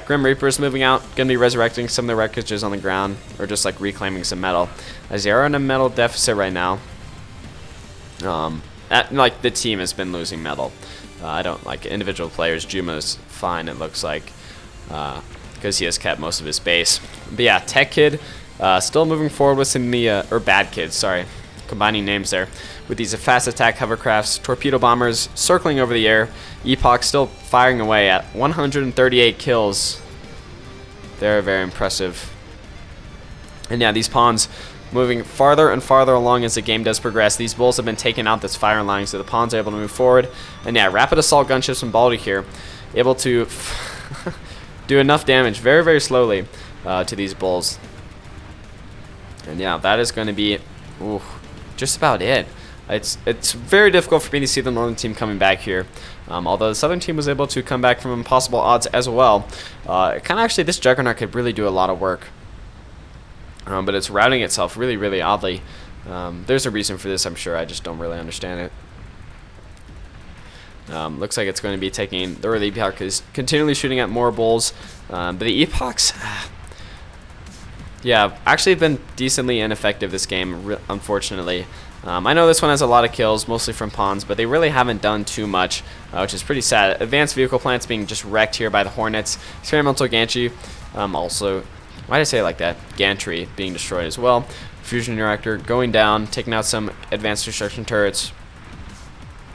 Grim Reapers moving out, going to be resurrecting some of the wreckages on the ground, or just like reclaiming some metal, as they are in a metal deficit right now. Like the team has been losing metal. I don't like individual players. Juma's fine, it looks like, because he has kept most of his base. But yeah, Tech Kid still moving forward with some or Bad Kids, sorry, combining names there, with these fast attack hovercrafts, torpedo bombers circling over the air. Epoch still firing away at 138 kills. Very, very impressive. And yeah, these pawns moving farther and farther along as the game does progress. These bulls have been taking out this firing line, so the pawns are able to move forward. And yeah, rapid assault gunships from Baldy here, able to do enough damage very, very slowly to these bulls. And yeah, that is going to be just about it. It's very difficult for me to see the Northern team coming back here. Although the Southern team was able to come back from impossible odds as well. Kind of actually, this Juggernaut could really do a lot of work. But it's routing itself really, really oddly. There's a reason for this, I'm sure. I just don't really understand it. Looks like it's going to be taking the early Epoch is continually shooting at more bulls. But the Epochs, yeah, actually been decently ineffective this game, unfortunately. I know this one has a lot of kills, mostly from pawns, but they really haven't done too much, which is pretty sad. Advanced vehicle plants being just wrecked here by the Hornets. Experimental gantry, also, why did I say it like that? Gantry being destroyed as well. Fusion reactor going down, taking out some advanced destruction turrets.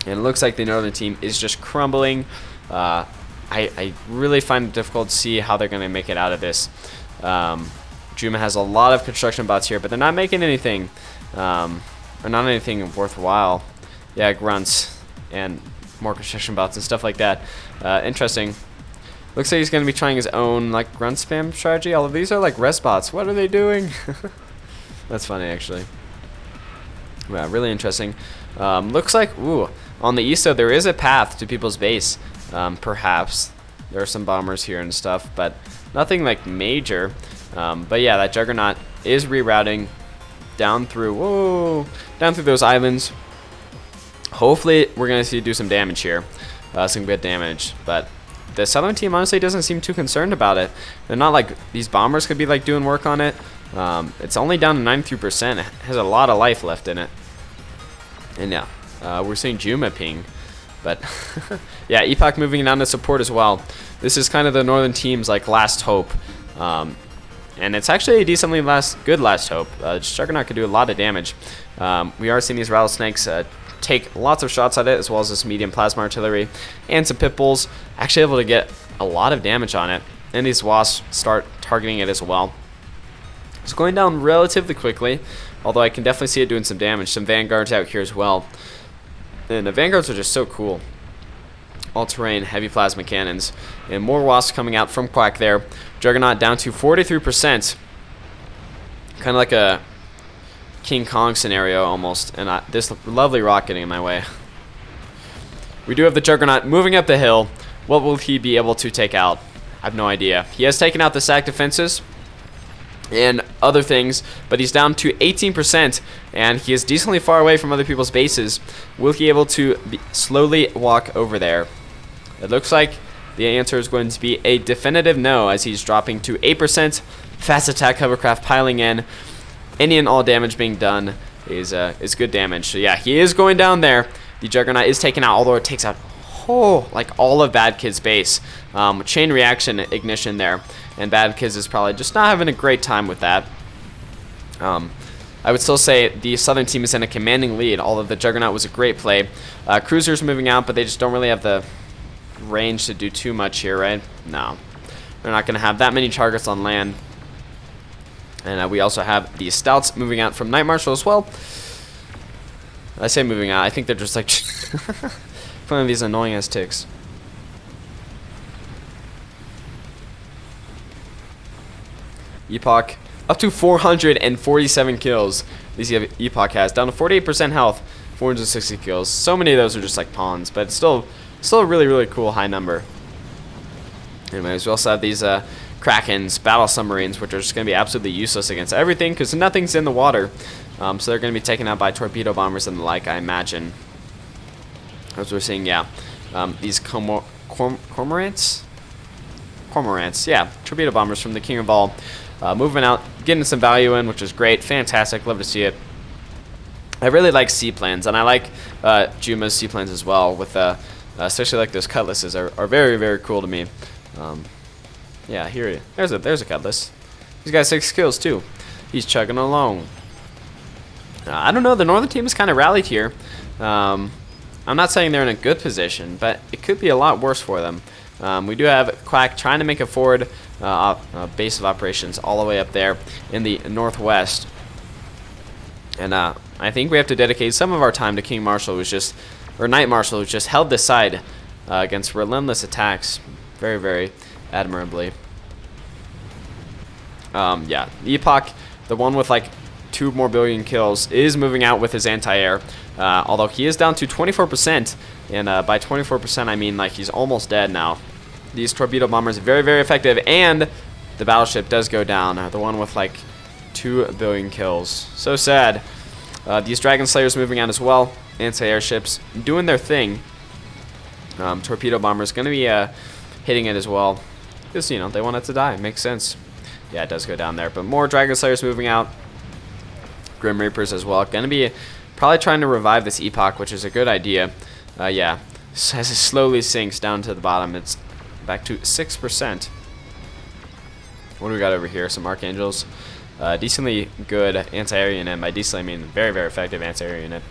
And it looks like the Northern team is just crumbling. I really find it difficult to see how they're going to make it out of this. Juma has a lot of construction bots here, but they're not making anything. Or not anything worthwhile. Yeah, grunts and more construction bots and stuff like that. Interesting. Looks like he's going to be trying his own like grunt spam strategy. All of these are like res bots. What are they doing? That's funny, actually. Yeah, really interesting. Looks like, ooh, on the east, though, there is a path to people's base. Perhaps there are some bombers here and stuff, but nothing like major. But yeah, that Juggernaut is rerouting down through, whoa, down through those islands. Hopefully, we're gonna see do some damage here, some good damage. But the southern team honestly doesn't seem too concerned about it. They're not like these bombers could be like doing work on it. It's only down to 93%. It has a lot of life left in it. And yeah, we're seeing Juma ping. But yeah, Epoch moving down to support as well. This is kind of the northern team's like last hope. And it's actually a decently good last hope. Juggernaut could do a lot of damage. We are seeing these rattlesnakes take lots of shots at it, as well as this medium plasma artillery and some pit bulls. Actually able to get a lot of damage on it. And these wasps start targeting it as well. It's going down relatively quickly, although I can definitely see it doing some damage. Some vanguards out here as well. And the vanguards are just so cool. All-terrain, heavy plasma cannons. And more wasps coming out from Quack there. Juggernaut down to 43%. Kind of like a King Kong scenario almost. And this lovely rock getting in my way. We do have the Juggernaut moving up the hill. What will he be able to take out? I have no idea. He has taken out the SAC defenses and other things, but he's down to 18%, and he is decently far away from other people's bases. Will he be able to slowly walk over there? It looks like the answer is going to be a definitive no, as he's dropping to 8%. Fast attack hovercraft piling in. Any and all damage being done is good damage. So yeah, he is going down there. The Juggernaut is taken out, although it takes out like all of Bad Kid's base. Chain reaction ignition there. And Bad Kids is probably just not having a great time with that. I would still say the southern team is in a commanding lead, although the Juggernaut was a great play. Cruisers moving out, but they just don't really have the range to do too much here, right? No. They're not going to have that many targets on land. And we also have the Stouts moving out from Night Marshal as well. I say moving out. I think they're just like one of these annoying ass ticks. Epoch up to 447 kills. These Epoch has down to 48% health, 460 kills. So many of those are just like pawns, but it's still a really cool high number. Anyways, we also have these Krakens, battle submarines, which are just going to be absolutely useless against everything because nothing's in the water. So they're going to be taken out by torpedo bombers and the like, I imagine. As we're seeing, yeah, these cormorants, yeah, torpedo bombers from the King of All. Moving out, getting some value in, which is great. Fantastic. Love to see it. I really like seaplanes, and I like Juma's seaplanes as well, with especially like those cutlasses are very cool to me. Yeah, there's a cutlass. He's got 6 kills too. He's chugging along. I don't know. The northern team is kind of rallied here. I'm not saying they're in a good position, but it could be a lot worse for them. We do have Quack trying to make a forward base of operations all the way up there in the northwest. And I think we have to dedicate some of our time to King Marshal, or Knight Marshal, who's just held this side against relentless attacks very admirably. Yeah, the Epoch, the one with like 2 more billion kills, is moving out with his anti-air. Although he is down to 24%, and by 24% I mean like he's almost dead now. These torpedo bombers are very effective, and the battleship does go down. The one with like 2 billion kills. So sad. These Dragon Slayers moving out as well. Anti-airships doing their thing. Torpedo bombers going to be hitting it as well, because you know they want it to die. Makes sense. Yeah, it does go down there, but more Dragon Slayers moving out. Grim Reapers as well. Going to be probably trying to revive this Epoch, which is a good idea. Yeah, as it slowly sinks down to the bottom, it's back to 6%. What do we got over here? Some Archangels. Decently good anti-air unit. By decently, I mean very effective anti-air unit.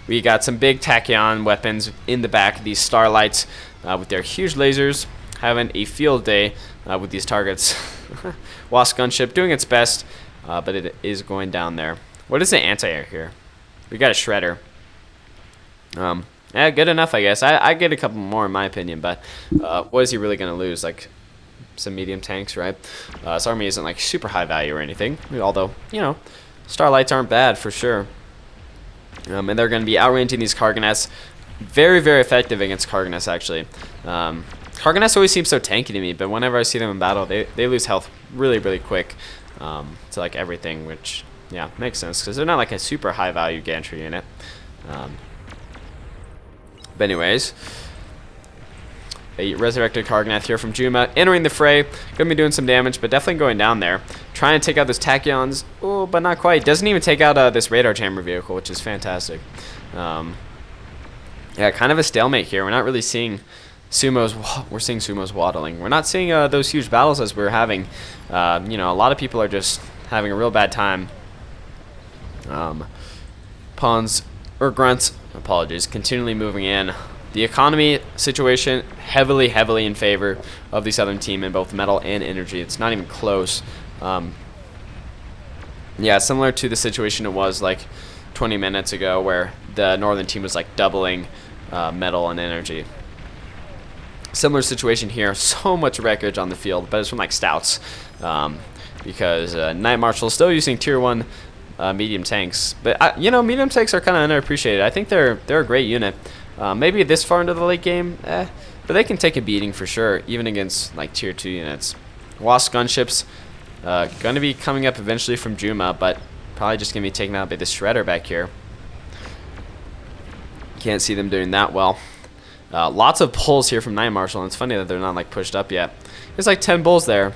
We got some big tachyon weapons in the back. These Starlights with their huge lasers having a field day with these targets. Wasp gunship doing its best, but it is going down there. What is the anti-air here? We got a Shredder. Yeah, good enough, I guess. I get a couple more in my opinion, but what is he really going to lose? Like some medium tanks, right? His army isn't like super high value or anything, although, you know, Starlights aren't bad for sure. And they're going to be outranging these Cargonets. Very, very effective against Cargonets, actually. Cargonets always seem so tanky to me, but whenever I see them in battle, they lose health really, really quick to like everything, which, yeah, makes sense because they're not like a super high value gantry unit. But anyways, a resurrected Cargonath here from Juma entering the fray. Gonna be doing some damage, but definitely going down there. Trying to take out those Tachyons. Oh, but not quite. Doesn't even take out this radar chamber vehicle, which is fantastic. Yeah, kind of a stalemate here. We're not really seeing sumos. We're seeing sumos waddling. We're not seeing those huge battles as we're having. You know, a lot of people are just having a real bad time. Pawns or grunts, apologies, continually moving in. The economy situation heavily in favor of the southern team in both metal and energy. It's not even close. Yeah, similar to the situation it was like 20 minutes ago where the northern team was like doubling metal and energy. Similar situation here. So much wreckage on the field, but it's from like stouts because Knight Marshal is still using tier 1 medium tanks. But you know, medium tanks are kind of underappreciated. I think they're a great unit. Maybe this far into the late game, but they can take a beating for sure, even against like tier 2 units. Wasp gunships going to be coming up eventually from Juma, but probably just going to be taken out by the Shredder back here. Can't see them doing that well. Lots of bulls here from Knight Marshal, and it's funny that they're not like pushed up yet. There's like 10 bulls there,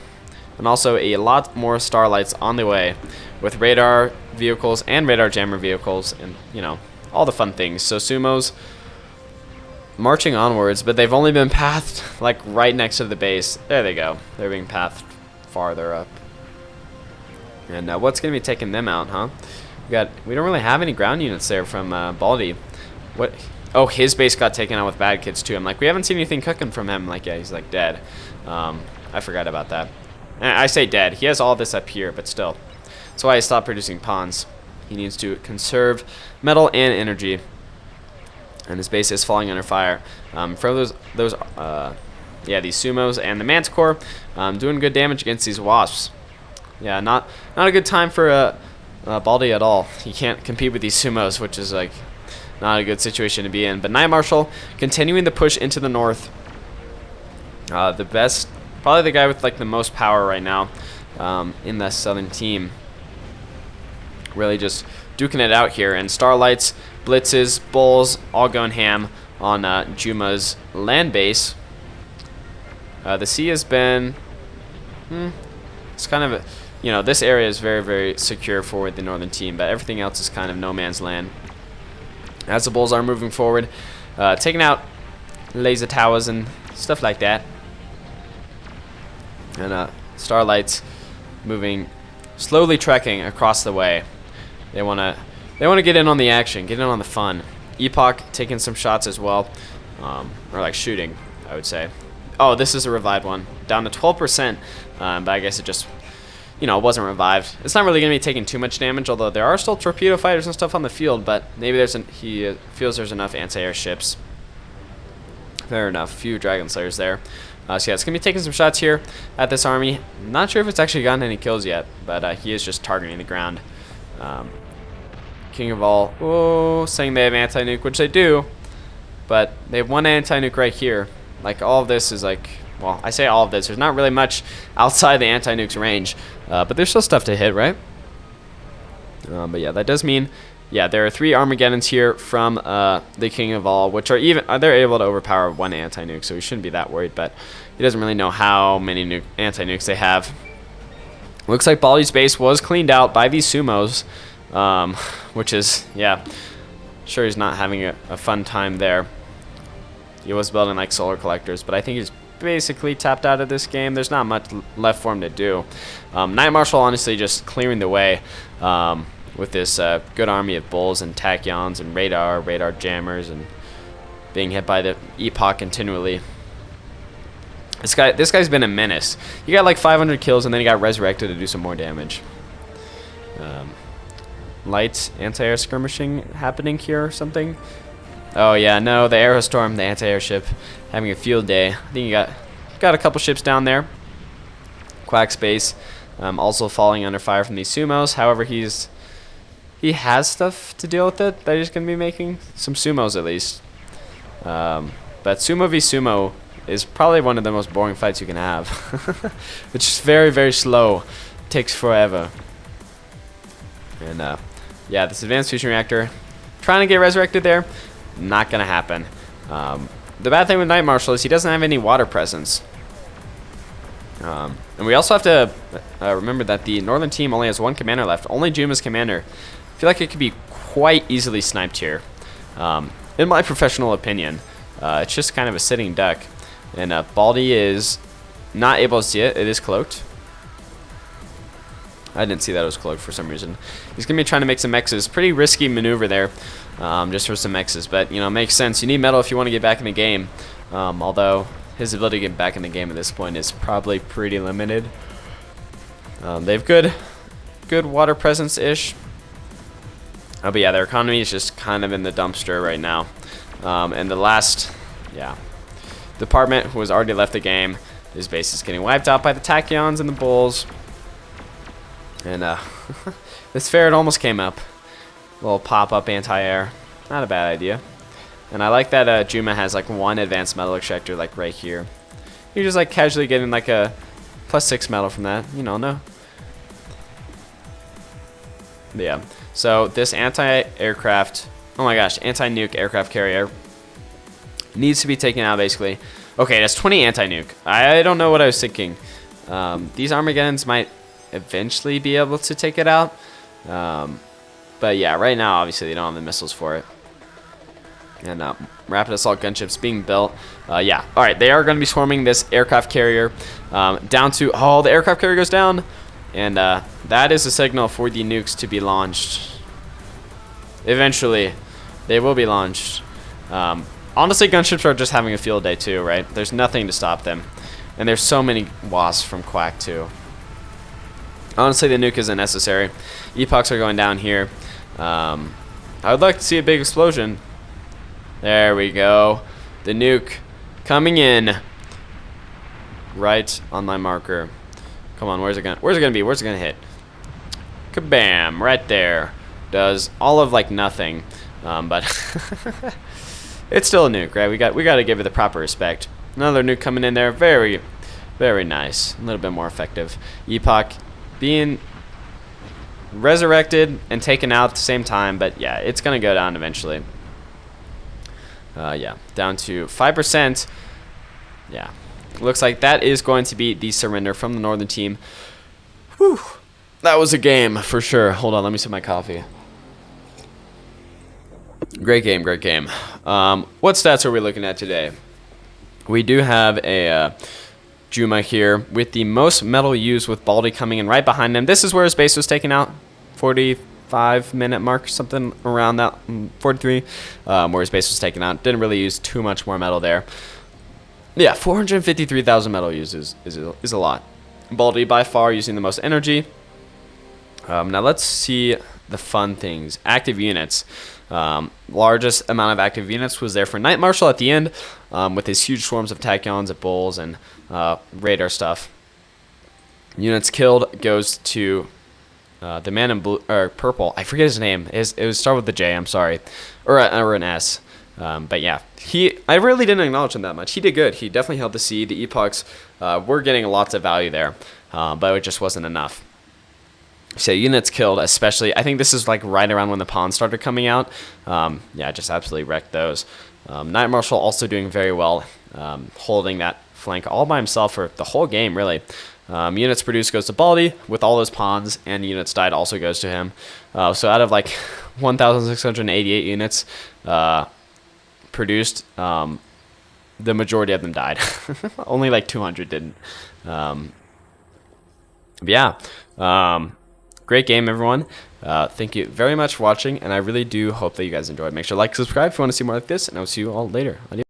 and also a lot more starlights on the way with radar vehicles and radar jammer vehicles, and you know, all the fun things. So sumos marching onwards, but they've only been pathed like right next to the base. There they go. They're being pathed farther up. And what's going to be taking them out, huh? We don't really have any ground units there from Baldy. What? Oh, his base got taken out with bad kids too. I'm like, we haven't seen anything cooking from him. Like, yeah, he's like dead. I forgot about that. And I say dead. He has all this up here, but still. That's why I stopped producing pawns. He needs to conserve metal and energy. And his base is falling under fire. For those yeah, these sumos and the Manticore, doing good damage against these wasps. Yeah, not a good time for Baldy at all. He can't compete with these sumos, which is like not a good situation to be in. But Knight Marshal continuing the push into the north. The best, probably the guy with like the most power right now in the southern team. Really just duking it out here, and starlights, blitzes, bulls, all going ham on Juma's land base. The sea has been, it's kind of, you know, this area is very secure for the northern team, but everything else is kind of no man's land. As the bulls are moving forward, taking out laser towers and stuff like that. And starlights moving, slowly trekking across the way. They want to get in on the action, get in on the fun. Epoch taking some shots as well, or like shooting, I would say. Oh, this is a revived one, down to 12%, but I guess it just, you know, it wasn't revived. It's not really going to be taking too much damage, although there are still torpedo fighters and stuff on the field, but maybe he feels there's enough anti-air ships. Fair enough, few Dragon Slayers there. So yeah, it's going to be taking some shots here at this army. Not sure if it's actually gotten any kills yet, but he is just targeting the ground. King of all, saying they have anti-nuke, which they do, but they have one anti-nuke right here. Like, all of this is like, well, I say all of this, there's not really much outside the anti-nuke's range, but there's still stuff to hit, right? But yeah, that does mean, yeah, there are 3 Armageddons here from the King of all, which are they're able to overpower 1 anti-nuke, so we shouldn't be that worried, but he doesn't really know how many anti-nukes they have. Looks like Baldy's base was cleaned out by these sumos, which is, yeah, sure he's not having a fun time there. He was building like solar collectors, but I think he's basically tapped out of this game. There's not much left for him to do. Knight Marshal honestly just clearing the way with this good army of bulls and tachyons and radar jammers, and being hit by the Epoch continually. This guy's been a menace. He got like 500 kills, and then he got resurrected to do some more damage. Light anti-air skirmishing happening here or something. Oh yeah, no, the Aerostorm, the anti-air ship, having a field day. I think he got a couple ships down there. Quack Space also falling under fire from these sumos. However, he's he has stuff to deal with it that he's going to be making. Some sumos at least. But sumo v sumo is probably one of the most boring fights you can have. It's just very, very slow. Takes forever. And yeah, this advanced fusion reactor, trying to get resurrected there, not going to happen. The bad thing with Knight Marshal is he doesn't have any water presence. And we also have to remember that the northern team only has one commander left, only Juma's commander. I feel like it could be quite easily sniped here, in my professional opinion. It's just kind of a sitting duck, and Baldy is not able to see it. It is cloaked. I didn't see that it was cloaked for some reason. He's going to be trying to make some X's. Pretty risky maneuver there, just for some X's, but you know, makes sense. You need metal if you want to get back in the game, although his ability to get back in the game at this point is probably pretty limited. They have good water presence-ish. But yeah, their economy is just kind of in the dumpster right now. And the last, department who has already left the game, his base is getting wiped out by the Tachyons and the Bulls. And this ferret almost came up. Little pop-up anti-air. Not a bad idea. And I like that Juma has like one advanced metal extractor like right here. You're just like casually getting like a +6 metal from that. You know, no. Yeah. So this anti-aircraft, oh my gosh, anti-nuke aircraft carrier needs to be taken out basically. Okay, that's 20 anti-nuke. I don't know what I was thinking. These Armageddons might eventually be able to take it out. But yeah, right now obviously they don't have the missiles for it. And rapid assault gunships being built. Yeah, all right, they are going to be swarming this aircraft carrier down to, oh, the aircraft carrier goes down. And that is a signal for the nukes to be launched. Eventually, they will be launched. Honestly, gunships are just having a field day too, right? There's nothing to stop them. And there's so many wasps from Quack too. Honestly, the nuke isn't necessary. Epochs are going down here. I would like to see a big explosion. There we go. The nuke coming in right on my marker. Come on, where's it gonna be? Where's it gonna hit? Kabam! Right there. Does all of like nothing, but it's still a nuke, right? We got to give it the proper respect. Another nuke coming in there, very, very nice. A little bit more effective. Epoch being resurrected and taken out at the same time, but yeah, it's gonna go down eventually. Yeah, down to 5%. Yeah. Looks like that is going to be the surrender from the northern team. Whew. That was a game for sure. Hold on, let me sip my coffee. Great game, great game. What stats are we looking at today? We do have a Juma here with the most metal used, with Baldy coming in right behind him. This is where his base was taken out. 45-minute mark, something around that, 43, where his base was taken out. Didn't really use too much more metal there. Yeah, 453,000 metal used is a lot. Baldy by far using the most energy. Now let's see the fun things. Active units. Largest amount of active units was there for Knight Marshal at the end, with his huge swarms of Tachyons and Bulls and radar stuff. Units killed goes to the man in blue or purple. I forget his name. It was start with the J. I'm sorry, or an S. But yeah, I really didn't acknowledge him that much. He did good. He definitely held the C. The epochs were getting lots of value there, but it just wasn't enough. So units killed, especially, I think this is like right around when the pawns started coming out. Yeah, just absolutely wrecked those. Knight Marshal also doing very well, holding that flank all by himself for the whole game, really. Units produced goes to Baldy with all those pawns, and units died also goes to him. So out of like 1,688 units produced, the majority of them died. Only like 200 didn't. Yeah. Great game, everyone. Thank you very much for watching, and I really do hope that you guys enjoyed. Make sure to like, subscribe if you want to see more like this, and I'll see you all later. Adios.